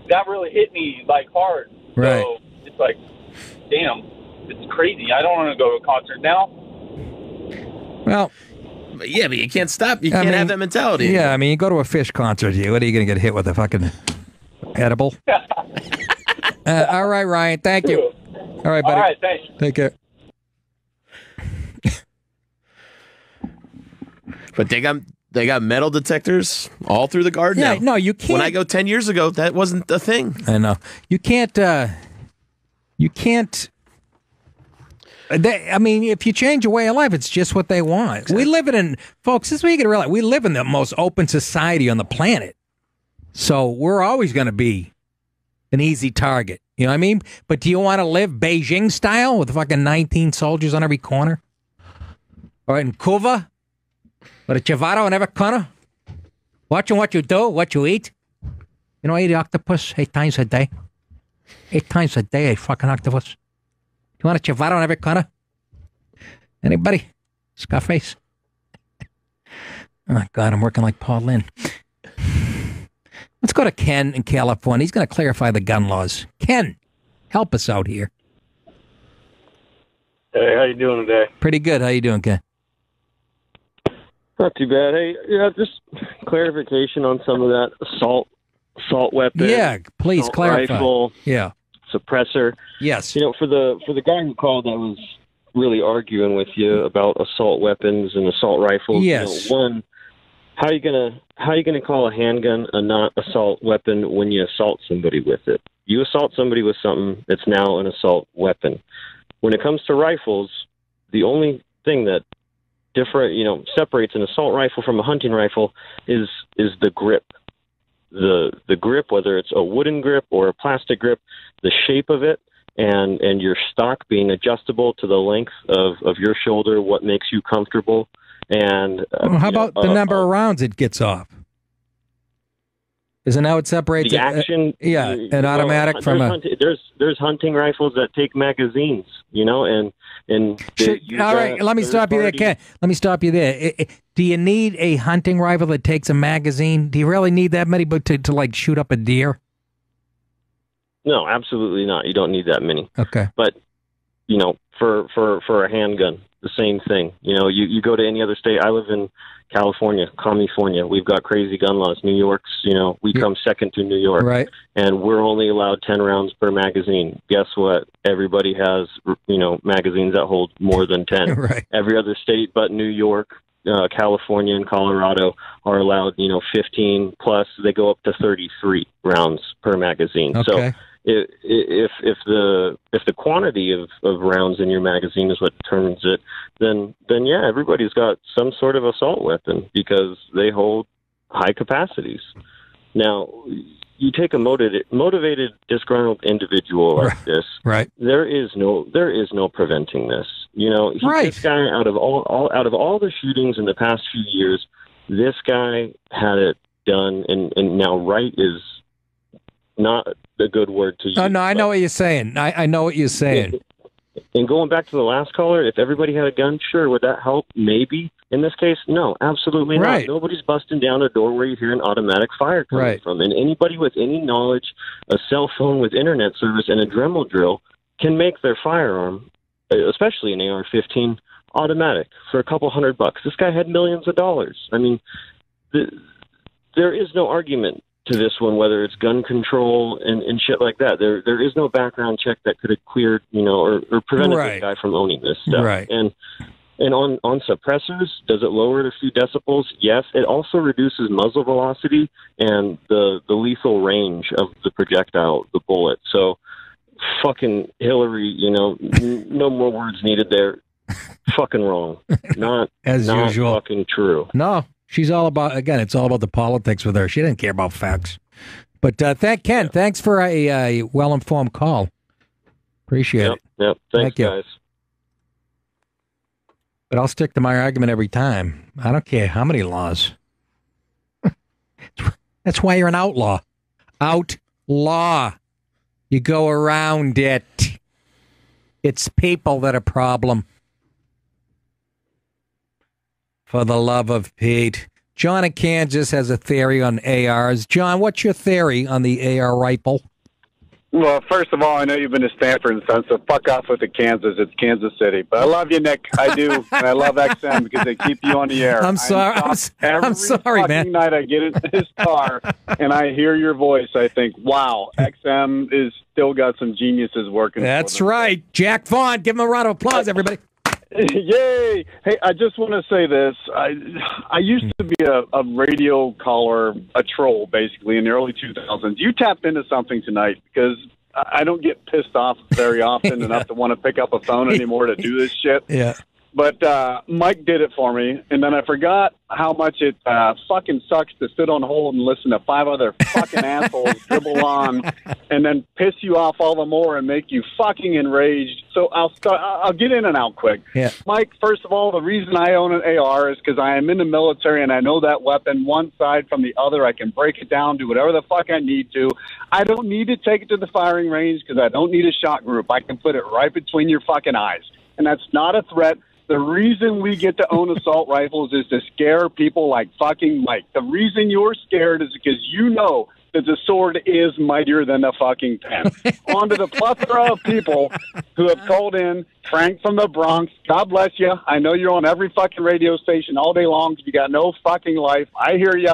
That really hit me, hard. Right. So it's like, damn, it's crazy. I don't want to go to a concert now. Well... Yeah, but you can't stop. You can't have that mentality. Yeah, I mean, you go to a Fish concert, what are you going to get hit with, a fucking edible? All right, Ryan, thank you. All right, buddy. All right, thanks. Take care. But they got metal detectors all through the garden now. No, you can't. When I go 10 years ago, that wasn't a thing. I know. You can't... if you change your way of life, it's just what they want. Exactly. We live folks, this is what you got to realize. We live in the most open society on the planet. So we're always going to be an easy target. You know what I mean? But do you want to live Beijing style with fucking 19 soldiers on every corner? Or in Cuba? With a chivato on every corner? Watching what you do, what you eat? You know, I eat octopus 8 times a day. 8 times a day, I fucking octopus. You want a chivato on every corner? Anybody? Scarface? Oh, God, I'm working like Paul Lynn. Let's go to Ken in California. He's going to clarify the gun laws. Ken, help us out here. Hey, how you doing today? Pretty good. How you doing, Ken? Not too bad. Hey, just clarification on some of that assault weapon. Yeah, please clarify. Rifle, yeah, suppressor. Yes. You know, for the guy who called, that was really arguing with you about assault weapons and assault rifles. Yes. You know, one, how are you gonna call a handgun a not assault weapon when you assault somebody with it? You assault somebody with something, it's now an assault weapon. When it comes to rifles, the only thing that separates an assault rifle from a hunting rifle is the grip. The grip, whether it's a wooden grip or a plastic grip, the shape of it, and your stock being adjustable to the length of your shoulder, what makes you comfortable. And how about the number of rounds it gets off? Isn't how it separates the action? An automatic from a. There's hunting rifles that take magazines, and all right. Let me stop you there, Ken. Let me stop you there. Do you need a hunting rifle that takes a magazine? Do you really need that many, but to like shoot up a deer? No, absolutely not. You don't need that many. Okay, but for a handgun, the same thing. You go to any other state. I live in California, California. We've got crazy gun laws. New York's, we come second to New York. Right. And we're only allowed 10 rounds per magazine. Guess what? Everybody has, magazines that hold more than 10. Right. Every other state but New York, California, and Colorado are allowed, 15 plus. They go up to 33 rounds per magazine. Okay. So if the quantity of rounds in your magazine is what determines it, then yeah, everybody's got some sort of assault weapon because they hold high capacities. Now, you take a motivated, disgruntled individual like this. Right. There is no preventing this. This guy, out of all the shootings in the past few years, this guy had it done, and now right is not a good word to use. Oh, no, I know what you're saying. I know what you're saying. And going back to the last caller, if everybody had a gun, sure, would that help? Maybe. In this case, no, absolutely not. Right. Nobody's busting down a door where you hear an automatic fire coming from. And anybody with any knowledge, a cell phone with internet service, and a Dremel drill can make their firearm, especially an AR-15, automatic for a couple $100. This guy had millions of dollars. I mean, there is no argument to this one, whether it's gun control and shit like that. There is no background check that could have cleared, or prevented this guy from owning this stuff. Right. And on suppressors, does it lower it a few decibels? Yes. It also reduces muzzle velocity and the lethal range of the projectile, the bullet. So fucking Hillary, no more words needed there. Fucking wrong. Not usual. Fucking true. No. She's all about, again, it's all about the politics with her. She didn't care about facts. But thank Ken. Yeah. Thanks for a well-informed call. Appreciate it. Yep. Thanks, guys. But I'll stick to my argument every time. I don't care how many laws. That's why you're an outlaw. Outlaw. You go around it. It's people that are a problem. For the love of Pete. John in Kansas has a theory on ARs. John, what's your theory on the AR rifle? Well, first of all, I know you've been to Stanford and son, so fuck off with the Kansas. It's Kansas City. But I love you, Nick. I do. And I love XM because they keep you on the air. I'm sorry. I'm sorry, man. Every night I get into this car and I hear your voice, I think, wow, XM is still got some geniuses working. That's right. Jack Vaughn. Give him a round of applause, everybody. Yay! Hey, I just want to say this. I used to be a radio caller, a troll, basically, in the early 2000s. You tapped into something tonight because I don't get pissed off very often enough to want to pick up a phone anymore to do this shit. Yeah. But Mike did it for me, and then I forgot how much it fucking sucks to sit on hold and listen to 5 other fucking assholes dribble on, and then piss you off all the more and make you fucking enraged. So I'll get in and out quick. Yeah. Mike, first of all, the reason I own an AR is because I am in the military and I know that weapon one side from the other. I can break it down, do whatever the fuck I need to. I don't need to take it to the firing range because I don't need a shot group. I can put it right between your fucking eyes, and that's not a threat. The reason we get to own assault rifles is to scare people like fucking Mike. The reason you're scared is because you know that the sword is mightier than the fucking pen. On to the plethora of people who have called in. Frank from the Bronx, God bless you. I know you're on every fucking radio station all day long because you got no fucking life. I hear you.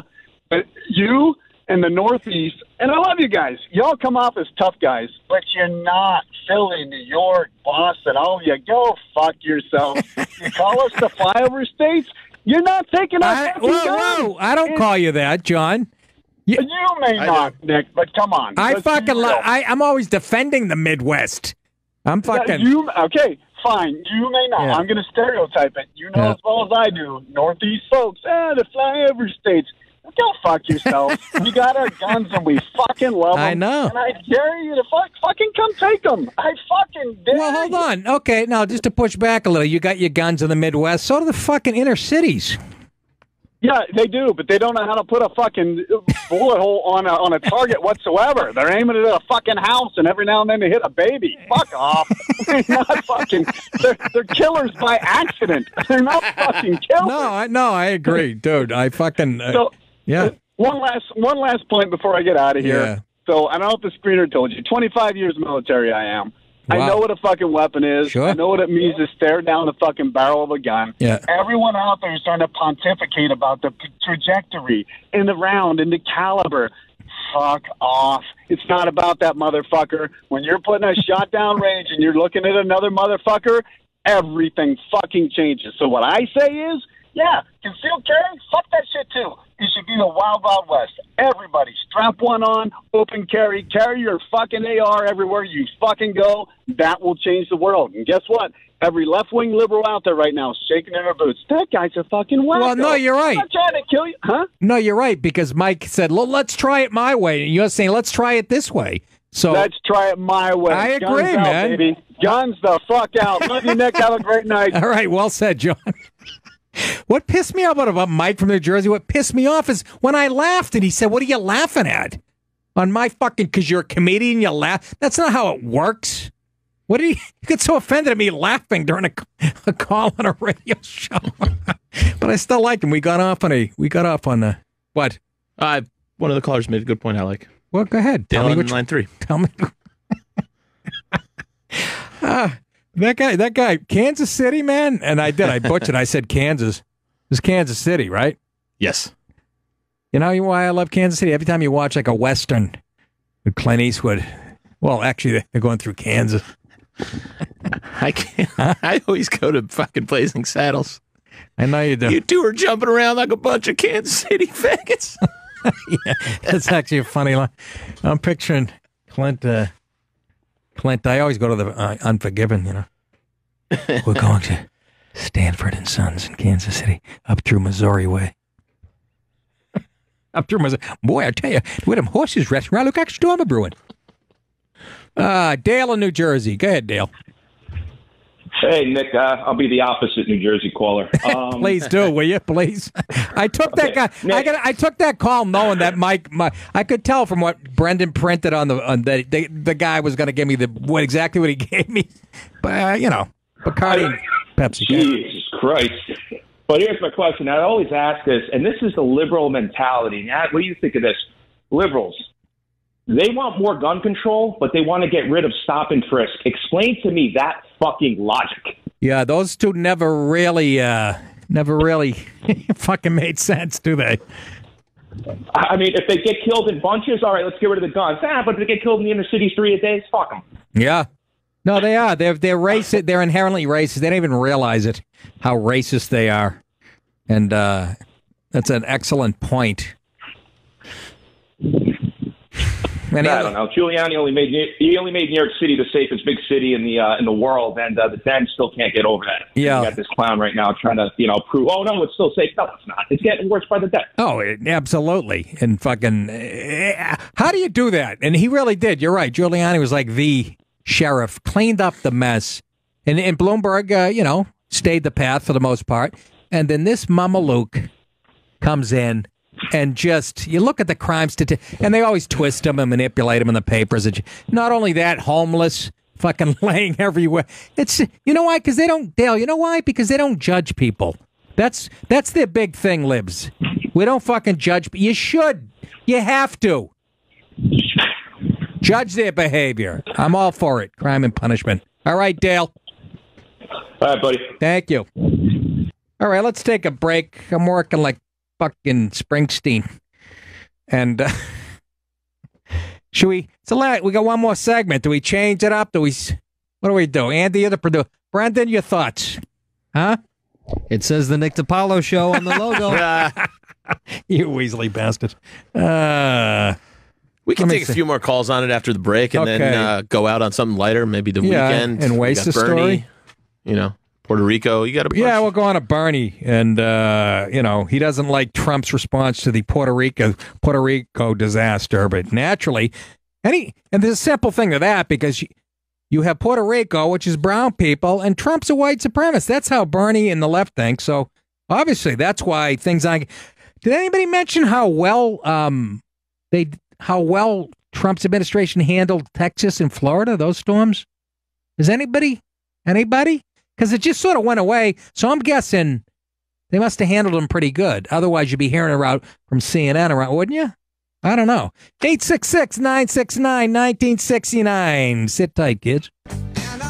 But you and the Northeast, and I love you guys. Y'all come off as tough guys, but you're not. Philly, New York, Boston, oh, you go fuck yourself. You call us the flyover states? You're not taking us. Whoa, I don't call you that, John. You may not, Nick, but come on. I'm always defending the Midwest. I'm fucking. Okay, fine. You may not. Yeah. I'm going to stereotype it. You know as well as I do. Northeast folks, the flyover states. Go fuck yourself. We got our guns and we fucking love them. I know. And I dare you to fucking come take them. I fucking dare Well, hold on. Okay, now just to push back a little, you got your guns in the Midwest. So do the fucking inner cities. Yeah, they do, but they don't know how to put a fucking bullet hole on a target whatsoever. They're aiming it at a fucking house, and every now and then they hit a baby. Fuck off. They're not fucking. They're killers by accident. They're not fucking killers. No, I agree, dude. I fucking. Yeah. One last point before I get out of here. Yeah. So I don't know if the screener told you. 25 years military I am. Wow. I know what a fucking weapon is. Sure. I know what it means to stare down the fucking barrel of a gun. Yeah. Everyone out there is trying to pontificate about the trajectory and the round and the caliber. Fuck off. It's not about that motherfucker. When you're putting a shot down range and you're looking at another motherfucker, everything fucking changes. So what I say is, yeah, concealed carry, fuck that shit too. It should be the wild, wild west. Everybody, strap one on, open carry your fucking AR everywhere you fucking go. That will change the world. And guess what? Every left-wing liberal out there right now is shaking in their boots. That guy's a fucking wacko. Well, no, you're right. I'm not trying to kill you. Huh? No, you're right, because Mike said, let's try it my way. And you're saying, let's try it this way. So let's try it my way. I agree, Guns out, man. Baby. Guns the fuck out. Love you, Nick. Have a great night. All right, well said, John. What pissed me off about Mike from New Jersey, what pissed me off is when I laughed and he said, what are you laughing at? On my fucking, because you're a comedian, you laugh. That's not how it works. What did he get so offended at me laughing during a call on a radio show? But I still like him. We got off on what? One of the callers made a good point I like. Well, go ahead. Dale on line 3. Tell me. That guy, Kansas City, man. And I butchered. I said Kansas. It was Kansas City, right? Yes. You know why I love Kansas City? Every time you watch like a Western with Clint Eastwood, well, actually, they're going through Kansas. I can't. I always go to fucking Blazing Saddles. I know you do. You two are jumping around like a bunch of Kansas City faggots. Yeah, that's actually a funny line. I'm picturing Clint. Clint, I always go to the Unforgiven, you know. We're going to Stanford and Sons in Kansas City, up through Missouri way. Up through Missouri. Boy, I tell you, where them horses resting around, look like storm a brewing. Dale in New Jersey. Go ahead, Dale. Hey, Nick, I'll be the opposite New Jersey caller. Please do, will you? Please. I took that guy. I took that call knowing that Mike. I could tell from what Brendan printed on the guy was going to give me exactly what he gave me. But you know, Bacardi, and Pepsi. Jesus Christ! But here's my question. I always ask this, and this is the liberal mentality. Now, what do you think of this? Liberals. They want more gun control, but they want to get rid of stop and frisk. Explain to me that fucking logic. Yeah, those two never really fucking made sense, do they? I mean, if they get killed in bunches, all right, let's get rid of the guns. But if they get killed in the inner cities 3 a day, fuck them. Yeah. No, they are. They're racist. They're inherently racist. They don't even realize it, how racist they are. And that's an excellent point. I don't know. Giuliani only made New York City the safest big city in the world, and the Dems still can't get over that. Yeah, you got this clown right now trying to prove, oh no, it's still safe. No, it's not. It's getting worse by the day. Oh, absolutely. And fucking, how do you do that? And he really did. You're right. Giuliani was like the sheriff, cleaned up the mess, and Bloomberg, stayed the path for the most part. And then this Mamalouk comes in. And just, you look at the crime statistics, and they always twist them and manipulate them in the papers. Not only that, homeless, fucking laying everywhere. It's, you know why? Because they don't, Dale, you know why? Because they don't judge people. That's their big thing, Libs. We don't fucking judge. You should. You have to. Judge their behavior. I'm all for it. Crime and punishment. All right, Dale. All right, buddy. Thank you. All right, let's take a break. I'm working like fucking Springsteen. And should we? We got one more segment. Do we change it up? What do we do? Andy, you're the producer. Brendan, your thoughts? Huh? It says the Nick DiPaolo show on the logo. You Weasley bastard. We can take a few more calls on it after the break and then go out on something lighter, maybe the weekend. And waste the story. Puerto Rico, you got to. Yeah, we'll go on to Bernie, and he doesn't like Trump's response to the Puerto Rico disaster, but naturally, and there's a simple thing to that because you have Puerto Rico, which is brown people, and Trump's a white supremacist. That's how Bernie and the left think. So obviously, that's why things like. Did anybody mention how well Trump's administration handled Texas and Florida, those storms? Is anybody? Because it just sort of went away. So I'm guessing they must have handled them pretty good. Otherwise, you'd be hearing about from CNN, wouldn't you? I don't know. 866-969-1969. Sit tight, kids.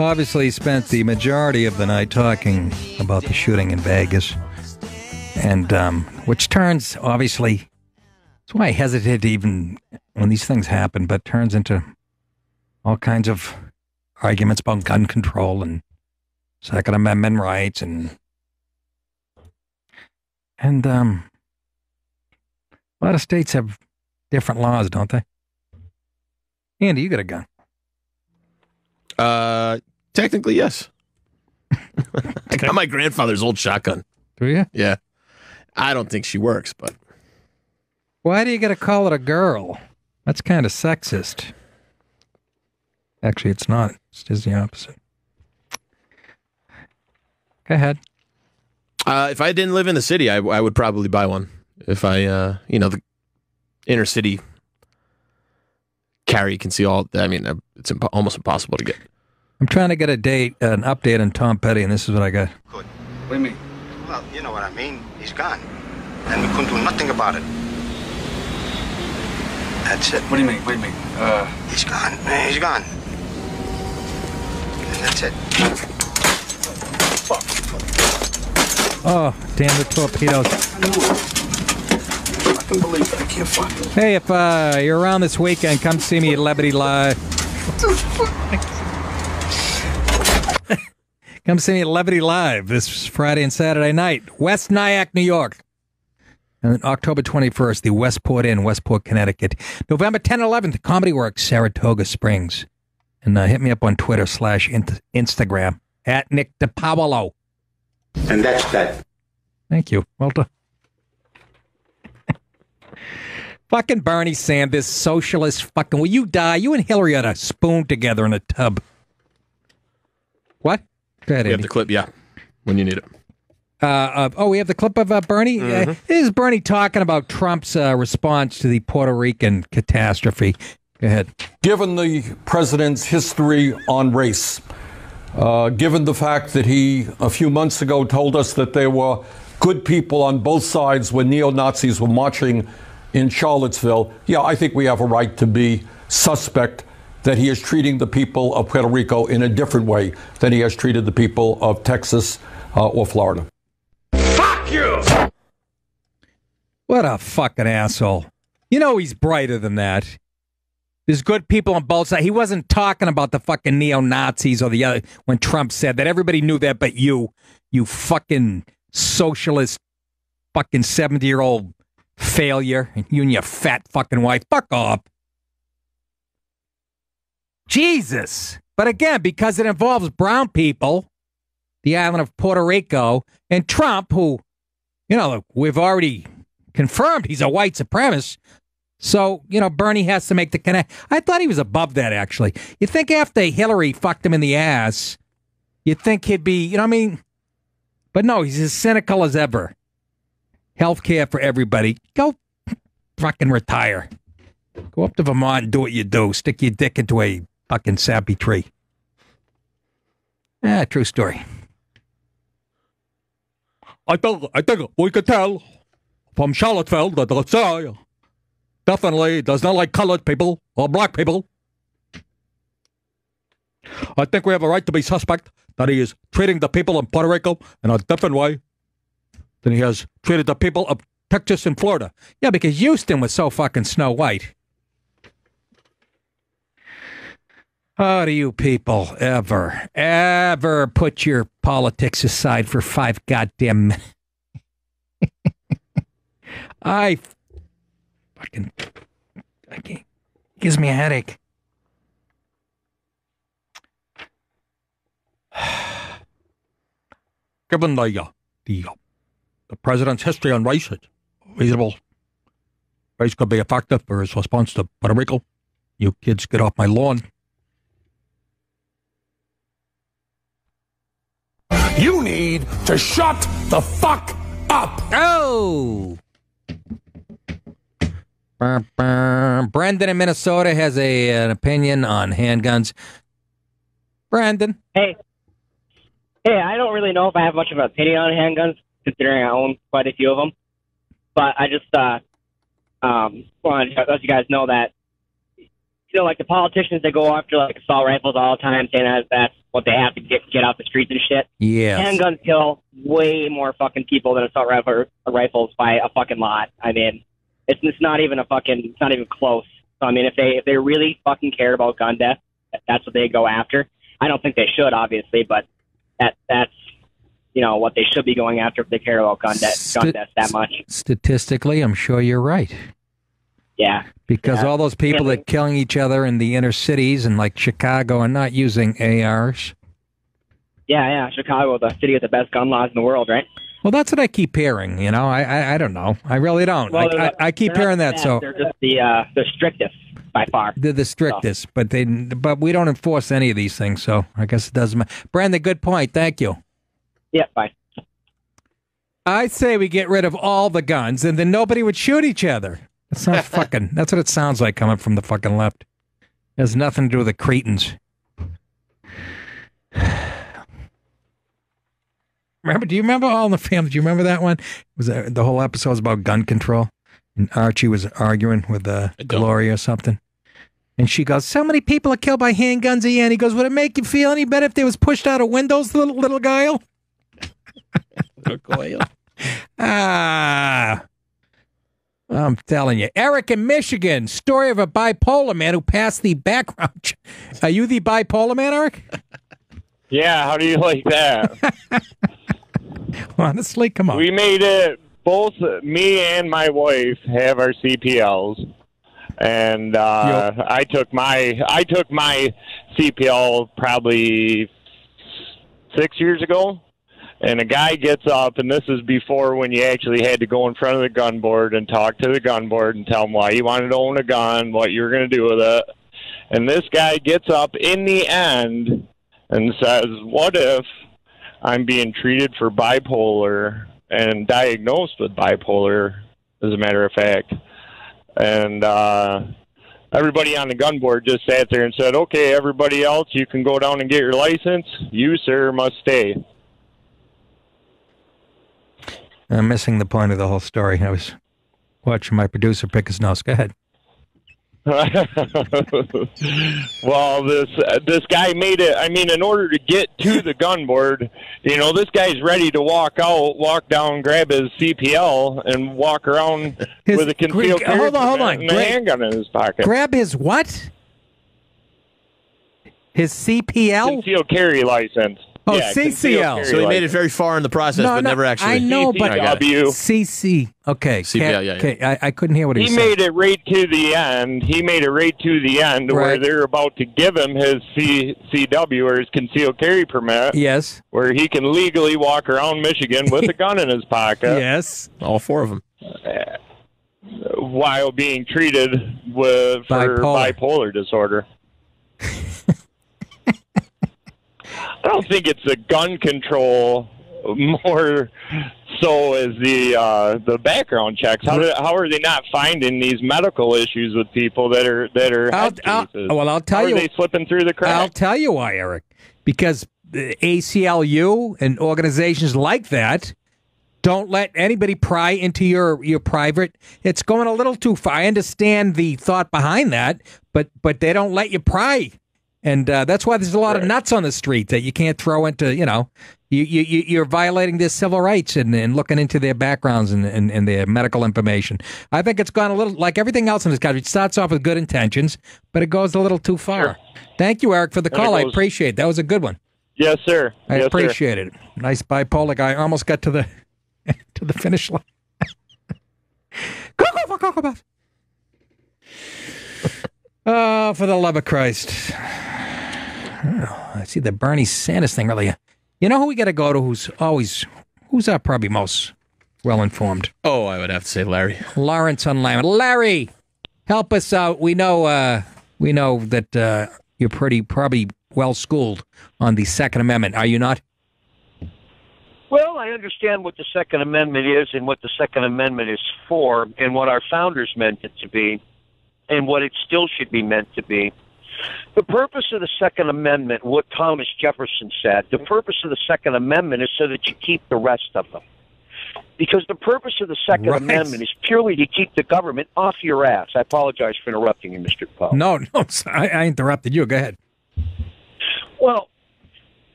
Obviously spent the majority of the night talking about the shooting in Vegas. And which turns, obviously, that's why I hesitate even when these things happen, but turns into all kinds of arguments about gun control and Second Amendment rights and a lot of states have different laws, don't they? Andy, you got a gun. Technically, yes. I got my grandfather's old shotgun. Do you? Yeah. I don't think she works, but. Why do you got to call it a girl? That's kind of sexist. Actually, it's not. It's just the opposite. Go ahead. If I didn't live in the city, I would probably buy one. If I, the inner city carry can see all. I mean, it's almost impossible to get. I'm trying to get an update on Tom Petty, and this is what I got. Good. What do you mean? Well, you know what I mean. He's gone, and we couldn't do nothing about it. That's it. What do you mean? He's gone. He's gone. And that's it. Oh, damn the torpedoes. I can believe it. I can't find it. Hey, if you're around this weekend, come see me at Levity Live. Come see me at Levity Live this Friday and Saturday night. West Nyack, New York. And October 21st, the Westport Inn, Westport, Connecticut. November 10 and 11th, Comedy Works, Saratoga Springs. And hit me up on Twitter / Instagram at Nick DiPaolo. And that's that. Thank you. Well done. Fucking Bernie Sanders, socialist fucking. Will you die? You and Hillary ought to spoon together in a tub. What? Go ahead, we have the clip, yeah, when you need it. We have the clip of Bernie. Mm-hmm. This is Bernie talking about Trump's response to the Puerto Rican catastrophe. Go ahead. Given the president's history on race, given the fact that he, a few months ago, told us that there were good people on both sides when neo-Nazis were marching in Charlottesville, yeah, I think we have a right to be suspect that he is treating the people of Puerto Rico in a different way than he has treated the people of Texas or Florida. Fuck you! What a fucking asshole. You know he's brighter than that. There's good people on both sides. He wasn't talking about the fucking neo-Nazis or the other when Trump said that. Everybody knew that but you fucking socialist fucking 70-year-old failure. You and your fat fucking wife. Fuck off. Jesus. But again, because it involves brown people, the island of Puerto Rico, and Trump, who, we've already confirmed he's a white supremacist. So, Bernie has to make the connect. I thought he was above that, actually. You think after Hillary fucked him in the ass, you'd think he'd be, But no, he's as cynical as ever. Healthcare for everybody. Go fucking retire. Go up to Vermont and do what you do. Stick your dick into a fucking sappy tree. True story. I think we could tell from Charlottesville that the guy definitely does not like colored people or black people. I think we have a right to be suspect that he is treating the people in Puerto Rico in a different way than he has treated the people of Texas and Florida. Yeah, because Houston was so fucking Snow White. How do you people ever put your politics aside for 5 goddamn minutes? I can't. It gives me a headache. Given the president's history on race, it's reasonable. Race could be effective for his response to Puerto Rico. You kids get off my lawn. You need to shut the fuck up. Oh. Brendan in Minnesota has an opinion on handguns. Brandon. Hey, I don't really know if I have much of an opinion on handguns, considering I own quite a few of them. But I just wanted to let you guys know that, like the politicians that go after like assault rifles all the time, saying that that's what they have to get out the streets and shit. Yeah. Handguns kill way more fucking people than assault rifles by a fucking lot. I mean, it's not even it's not even close. So I mean, if they really fucking cared about gun death, that's what they go after. I don't think they should, obviously, but that's what they should be going after if they care about gun death that much. Statistically, I'm sure you're right. Yeah. Because all those people that killing each other in the inner cities and like Chicago are not using ARs. Yeah. Chicago, the city with the best gun laws in the world, right? Well, that's what I keep hearing. I don't know. I really don't. Well, I keep hearing that. So they're just the strictest by far. They're the strictest, but we don't enforce any of these things. So I guess it doesn't matter. Brandon, good point. Thank you. Yeah, bye. I say we get rid of all the guns, and then nobody would shoot each other. That's not fucking. That's what it sounds like coming from the fucking left. It has nothing to do with the cretins. Do you remember All in the Family? Do you remember that one? The whole episode was about gun control, and Archie was arguing with Gloria or something, and she goes, "So many people are killed by handguns a year." And he goes, "Would it make you feel any better if they was pushed out of windows, little guile?" I'm telling you. Eric in Michigan, story of a bipolar man who passed the background check. Are you the bipolar man, Eric? Yeah, how do you like that? Honestly, come on. We made it, both me and my wife have our CPLs. And I took my CPL probably 6 years ago. And a guy gets up, and this is before when you actually had to go in front of the gun board and talk to the gun board and tell them why you wanted to own a gun, what you were going to do with it. And this guy gets up in the end and says, "What if I'm being treated for bipolar and diagnosed with bipolar, as a matter of fact?" And everybody on the gun board just sat there and said, "Okay, everybody else, you can go down and get your license. You, sir, must stay." I'm missing the point of the whole story. I was watching my producer pick his nose. Go ahead. Well, this guy made it. I mean, in order to get to the gun board, this guy's ready to walk down, grab his CPL, and walk around with a concealed carry hold on. and a handgun in his pocket. Grab his what? His CPL? Concealed carry license. Oh, Yeah, CCL. So he made it very far in the process, but never actually. I know, but CCW. CC. Okay. CPL, yeah. Okay, I couldn't hear what he He said. made it right to the end. He made it right to the end where Right. they're about to give him his CW or his concealed carry permit. Yes. Where he can legally walk around Michigan with a gun in his pocket. Yes. All four of them. While being treated for bipolar disorder. I don't think it's the gun control more so as the background checks. How are they not finding these medical issues with people that are head cases? I'll tell How you. are they slipping through the cracks? I'll tell you why, Eric. Because the ACLU and organizations like that don't let anybody pry into your private. It's going a little too far. I understand the thought behind that, but they don't let you pry. And that's why there's a lot of nuts on the street that you can't throw into, you're violating their civil rights and looking into their backgrounds and their medical information. I think it's gone a little, like everything else in this country, it starts off with good intentions, but it goes a little too far. Sure. Thank you, Eric, for the call. I appreciate it. That was a good one. Yes, sir. I appreciate it. Nice bipolar guy. Almost got to the to the finish line. Oh, for the love of Christ. I see the Bernie Sanders thing earlier. You know who we got to go to who's probably most well-informed? Oh, I would have to say Larry. Lawrence on Lamb. Larry, help us out. We know that you're probably well-schooled on the Second Amendment. Are you not? Well, I understand what the Second Amendment is and what the Second Amendment is for and what our founders meant it to be and what it still should be meant to be. The purpose of the Second Amendment, what Thomas Jefferson said, the purpose of the Second Amendment is so that you keep the rest of them. Because the purpose of the Second Amendment is purely to keep the government off your ass. I apologize for interrupting you, Mr. Paul. No, I interrupted you. Go ahead. Well,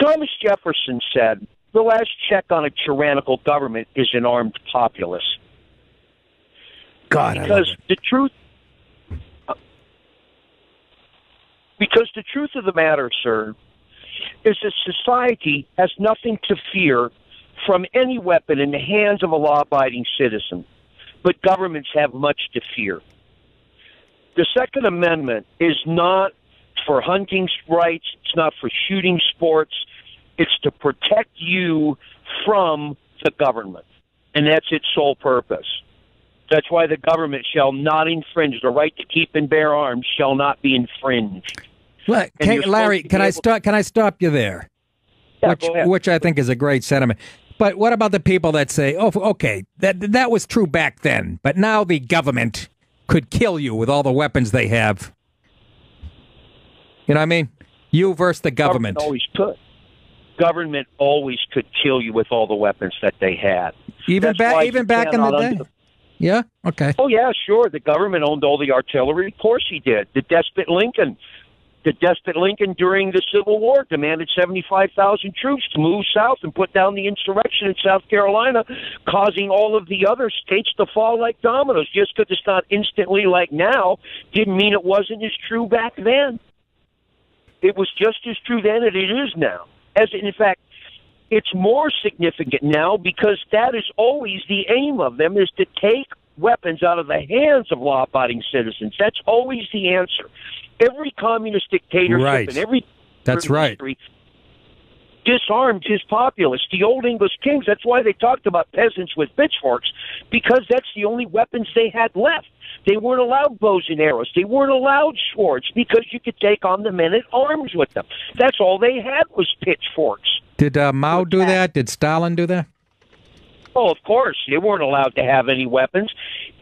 Thomas Jefferson said, the last check on a tyrannical government is an armed populace. God, because the truth of the matter, sir, is that society has nothing to fear from any weapon in the hands of a law-abiding citizen, but governments have much to fear. The Second Amendment is not for hunting rights, it's not for shooting sports, it's to protect you from the government, and that's its sole purpose. That's why the government shall not infringe. The right to keep and bear arms shall not be infringed. Larry, can I stop you there? Yeah, which I think is a great sentiment. But what about the people that say, "Oh, okay, that was true back then, but now the government could kill you with all the weapons they have"? You know what I mean? You versus the government. Government always could kill you with all the weapons that they had. Even back in the day. Yeah. Okay. Oh yeah, sure. The government owned all the artillery. Of course he did. The despot Lincoln during the Civil War demanded 75,000 troops to move south and put down the insurrection in South Carolina, causing all of the other states to fall like dominoes. Just because it's not instantly like now didn't mean it wasn't as true back then. It was just as true then as it is now. In fact, it's more significant now because that is always the aim of them, is to take weapons out of the hands of law-abiding citizens. That's always the answer. Every communist dictatorship and every history disarmed his populace. The old English kings, that's why they talked about peasants with pitchforks, because that's the only weapons they had left. They weren't allowed bows and arrows. They weren't allowed swords because you could take on the men at arms with them. That's all they had was pitchforks. Did Mao do that? Did Stalin do that? Oh, of course. They weren't allowed to have any weapons.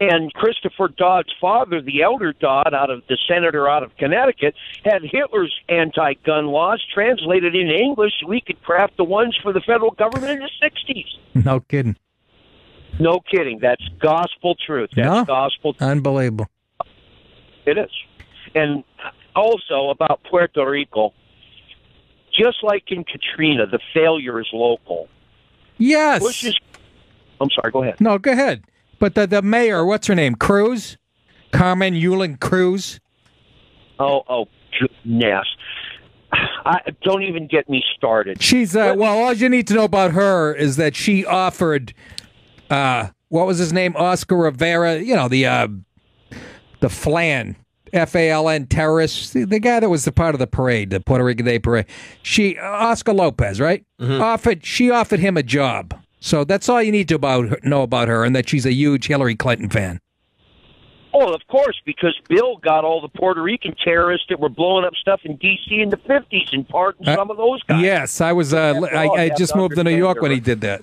And Christopher Dodd's father, the elder Dodd, the senator out of Connecticut, had Hitler's anti-gun laws translated into English so we could craft the ones for the federal government in the 60s. No kidding. No kidding. That's gospel truth. That's gospel truth. Unbelievable. It is. And also about Puerto Rico, just like in Katrina, the failure is local. Yes. I'm sorry, go ahead. No, go ahead. But the mayor, what's her name? Cruz? Carmen Yulin Cruz? Oh, goodness. Don't even get me started. She's well. All you need to know about her is that she offered, what was his name, Oscar Rivera. You know, the Flan, FALN terrorist, the guy that was the part of the parade, the Puerto Rican Day parade. Oscar Lopez, right? She offered him a job. So that's all you need to know about her, and that she's a huge Hillary Clinton fan. Oh, of course, because Bill got all the Puerto Rican terrorists that were blowing up stuff in D.C. in the 50s and pardoned some of those guys. Yes, I was. I just moved to New York when he did that.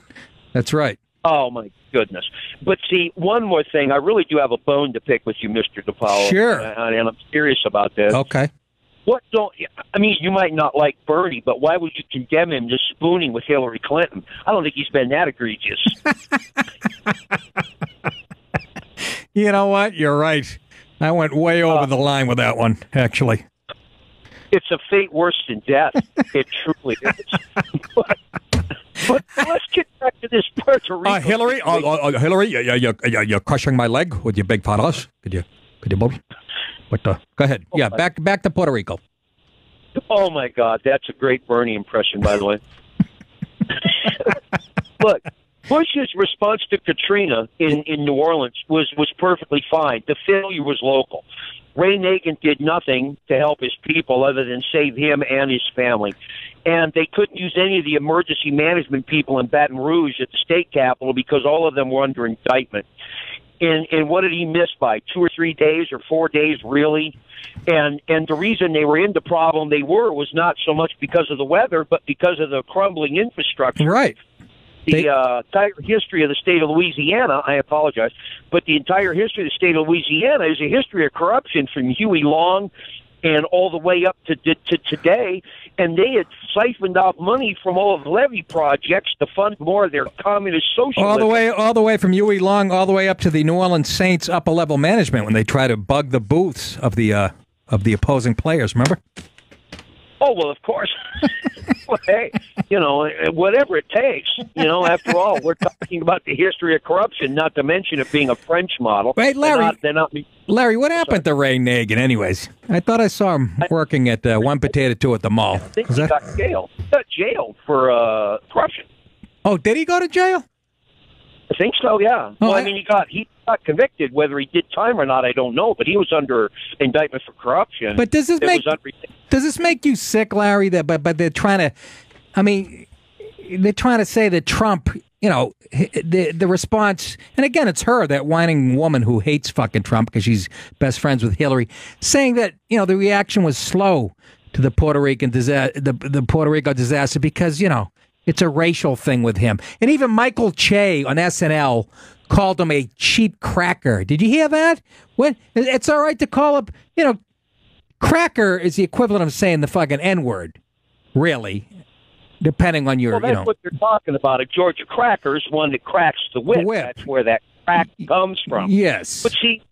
That's right. Oh, my goodness. But see, one more thing. I really do have a bone to pick with you, Mr. DePaulo. Sure. And I'm serious about this. Okay. You might not like Bernie, but why would you condemn him to spooning with Hillary Clinton? I don't think he's been that egregious. You know what? You're right. I went way over the line with that one, actually. It's a fate worse than death. It truly is. But let's get back to this Puerto Rico. Hillary, you're crushing my leg with your big paws. Could you move? Go ahead. Yeah, back to Puerto Rico. Oh my God, that's a great Bernie impression, by the way. Look, Bush's response to Katrina in New Orleans was perfectly fine. The failure was local. Ray Nagin did nothing to help his people other than save him and his family. And they couldn't use any of the emergency management people in Baton Rouge at the state capitol because all of them were under indictment. And what did he miss by 2 or 3 days or 4 days, really? And the reason they were in the problem they were was not so much because of the weather, but because of the crumbling infrastructure. Right. The entire history of the state of Louisiana, I apologize, but the entire history of the state of Louisiana is a history of corruption from Huey Long and all the way up to today. And they had siphoned off money from all of the levee projects to fund more of their communist socialism. All the way from Huey Long, all the way up to the New Orleans Saints upper level management when they try to bug the booths of the opposing players. Remember? Oh, well, of course. Well, hey, whatever it takes. After all, we're talking about the history of corruption, not to mention it being a French model. Wait, Larry. Larry, what happened to Ray Nagin, anyways? I thought I saw him working at One Potato Two at the mall. I think he got jailed. He got jailed for corruption. Oh, did he go to jail? I think so, yeah. Oh, well, he got convicted. Whether he did time or not, I don't know. But he was under indictment for corruption. But does this make you sick, Larry? But they're trying to, they're trying to say that Trump, the response, and again, it's her, that whining woman who hates fucking Trump because she's best friends with Hillary, saying that the reaction was slow to the Puerto Rican the Puerto Rico disaster because it's a racial thing with him. And even Michael Che on SNL called him a cheap cracker. Did you hear that? It's all right to call him, cracker is the equivalent of saying the fucking N-word, really, depending on your, Well, that's what they're talking about. A Georgia cracker is one that cracks the whip. That's where that crack comes from. Yes. But see,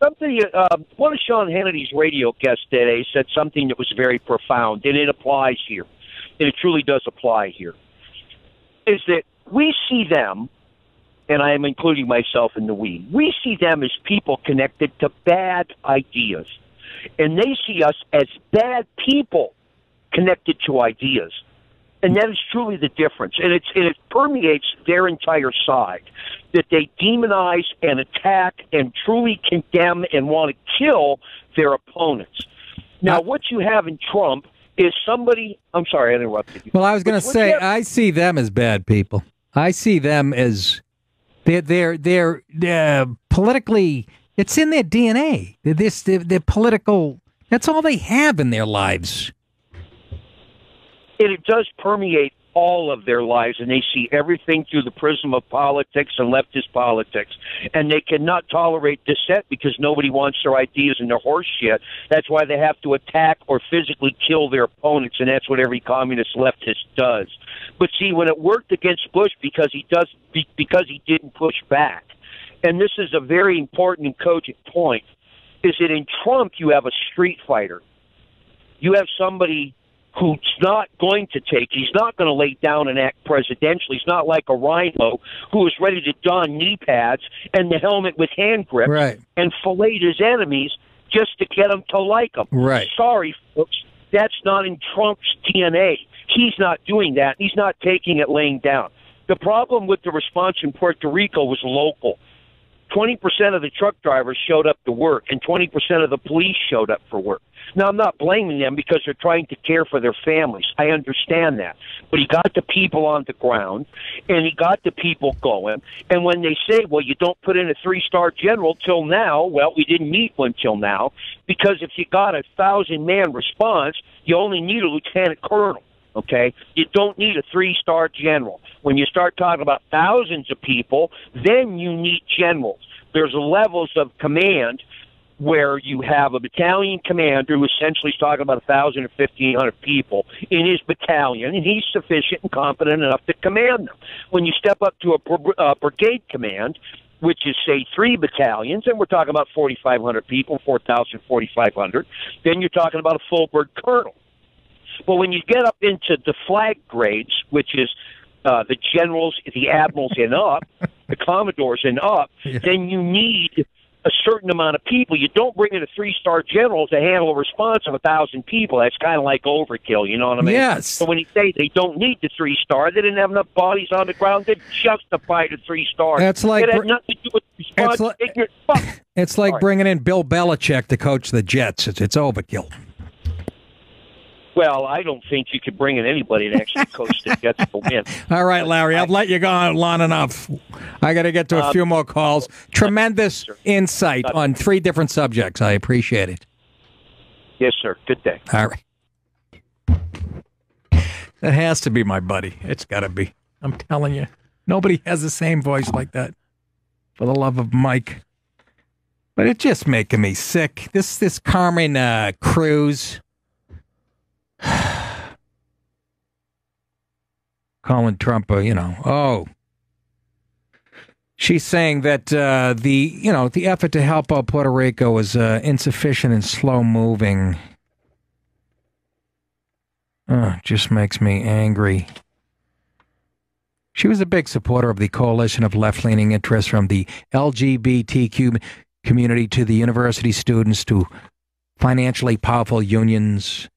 one of Sean Hannity's radio guests today said something that was very profound, and it applies here. And it truly does apply here. Is that we see them, and I am including myself in the we see them as people connected to bad ideas. And they see us as bad people connected to ideas. And that is truly the difference. And it permeates their entire side, that they demonize and attack and truly condemn and want to kill their opponents. Now, what you have in Trump is somebody... I'm sorry, I interrupted you. Well, I was going to say, I see them as bad people. I see them as... They're politically... It's in their DNA. They're political... That's all they have in their lives. And it does permeate all of their lives, and they see everything through the prism of politics and leftist politics. And they cannot tolerate dissent because nobody wants their ideas and their horse shit. That's why they have to attack or physically kill their opponents, and that's what every communist leftist does. But see, when it worked against Bush because he didn't push back, and this is a very important and cogent point, is that in Trump you have a street fighter. You have somebody who's not going to he's not going to lay down and act presidentially. He's not like a rhino who is ready to don knee pads and the helmet with hand grips and fillet his enemies just to get them to like him. Right. Sorry, folks. That's not in Trump's DNA. He's not doing that. He's not taking it laying down. The problem with the response in Puerto Rico was local. 20% of the truck drivers showed up to work, and 20% of the police showed up for work. Now, I'm not blaming them because they're trying to care for their families. I understand that. But he got the people on the ground, and he got the people going. And when they say, well, you don't put in a 3-star general till now, well, we didn't need one till now, because if you got a 1,000-man response, you only need a lieutenant colonel. Okay? You don't need a 3-star general. When you start talking about thousands of people, then you need generals. There's levels of command where you have a battalion commander who essentially is talking about 1,000 or 1,500 people in his battalion, and he's sufficient and competent enough to command them. When you step up to a brigade command, which is, say, 3 battalions, and we're talking about 4,500 people, 4,000, 4,500, then you're talking about a full-bird colonel. But when you get up into the flag grades, which is the generals, the admirals and up, the commodores and up, then you need a certain amount of people. You don't bring in a 3-star general to handle a response of 1,000 people. That's kind of like overkill, you know what I mean? Yes. So when you say they don't need the 3-star, they didn't have enough bodies on the ground to justify the 3-star. That's like it had nothing to do with the response. Ignorant fuck. It's like bringing in Bill Belichick to coach the Jets. It's overkill. Well, I don't think you could bring in anybody to actually coach the Jets to win. All right, Larry, I've let you go on long enough. I got to get to a few more calls. Tremendous insight on 3 different subjects. I appreciate it. Yes, sir. Good day. All right. That has to be my buddy. It's got to be. I'm telling you. Nobody has the same voice like that. For the love of Mike. But it's just making me sick. This Carmen Cruz... calling Trump, she's saying that the effort to help out Puerto Rico was insufficient and slow moving. Just makes me angry. She was a big supporter of the coalition of left-leaning interests from the LGBTQ community to the university students to financially powerful unions.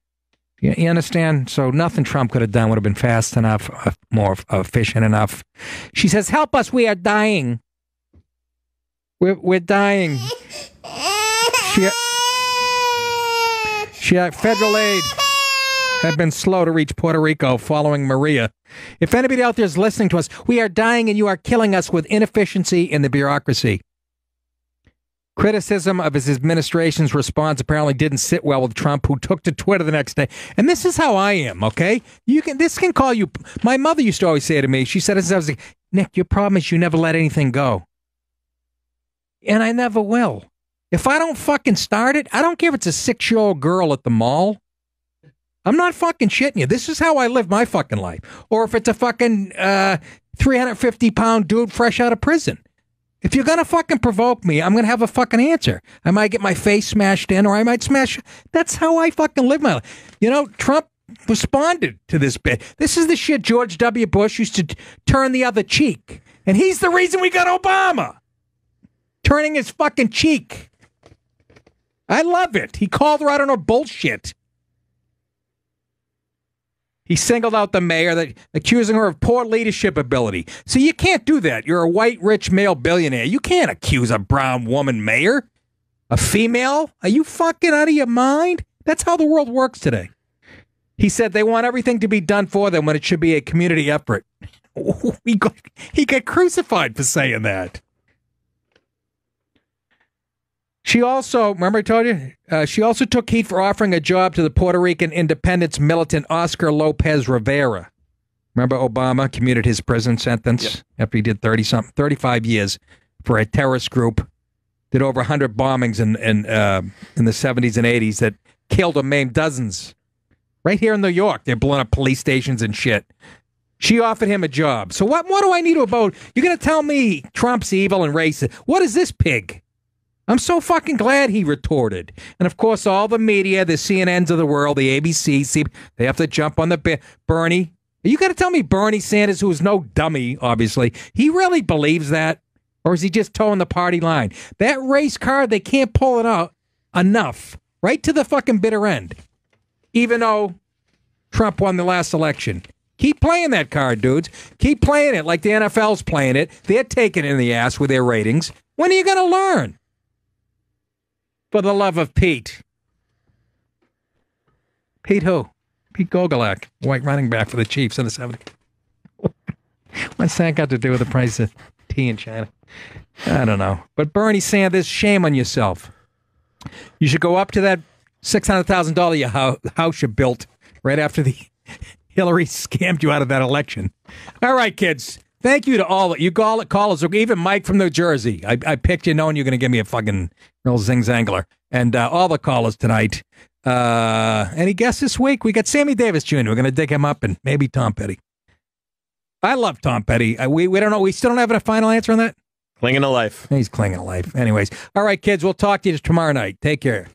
You understand? So nothing Trump could have done would have been fast enough, more efficient enough. She says, help us, we are dying. We're dying. Federal aid had been slow to reach Puerto Rico following Maria. If anybody out there is listening to us, we are dying and you are killing us with inefficiency in the bureaucracy. Criticism of his administration's response apparently didn't sit well with Trump, who took to Twitter the next day. And this is how I am, okay? This can call you... My mother used to always say to me, she said, I was like, Nick, your problem is you never let anything go. And I never will. If I don't fucking start it, I don't care if it's a 6-year-old girl at the mall. I'm not fucking shitting you. This is how I live my fucking life. Or if it's a fucking 350-pound dude fresh out of prison. If you're going to fucking provoke me, I'm going to have a fucking answer. I might get my face smashed in or I might smash. That's how I fucking live my life. Trump responded to this bit. This is the shit George W. Bush used to turn the other cheek. And he's the reason we got Obama. Turning his fucking cheek. I love it. He called her out on her bullshit. He singled out the mayor, accusing her of poor leadership ability. So you can't do that. You're a white, rich male billionaire. You can't accuse a brown woman mayor. A female? Are you fucking out of your mind? That's how the world works today. He said they want everything to be done for them when it should be a community effort. He got crucified for saying that. She also, remember I told you, she also took heat for offering a job to the Puerto Rican independence militant Oscar Lopez Rivera. Remember Obama commuted his prison sentence after he did 35 years for a terrorist group. Did over 100 bombings in the 70s and 80s that killed or maimed dozens. Right here in New York, they're blowing up police stations and shit. She offered him a job. So what do I need to vote? You're going to tell me Trump's evil and racist. What is this pig? I'm so fucking glad he retorted. And, of course, all the media, the CNNs of the world, the ABC, they have to jump on the Bernie. You got to tell me Bernie Sanders, who is no dummy, obviously, he really believes that? Or is he just towing the party line? That race card, they can't pull it out enough. Right to the fucking bitter end. even though Trump won the last election. Keep playing that card, dudes. Keep playing it like the NFL's playing it. They're taking it in the ass with their ratings. When are you going to learn? For the love of Pete. Pete who? Pete Gogolak, white running back for the Chiefs in the 70s. What's that got to do with the price of tea in China? I don't know. But Bernie Sanders, shame on yourself. You should go up to that $600,000 house you built right after the Hillary scammed you out of that election. All right, kids. Thank you to all you callers, even Mike from New Jersey. I picked you knowing you're going to give me a fucking real zing-zangler. And all the callers tonight. Any guests this week? We got Sammy Davis Jr. We're going to dig him up, and maybe Tom Petty. I love Tom Petty. We don't know. We still don't have a final answer on that? Clinging to life. He's clinging to life. Anyways. All right, kids. We'll talk to you tomorrow night. Take care.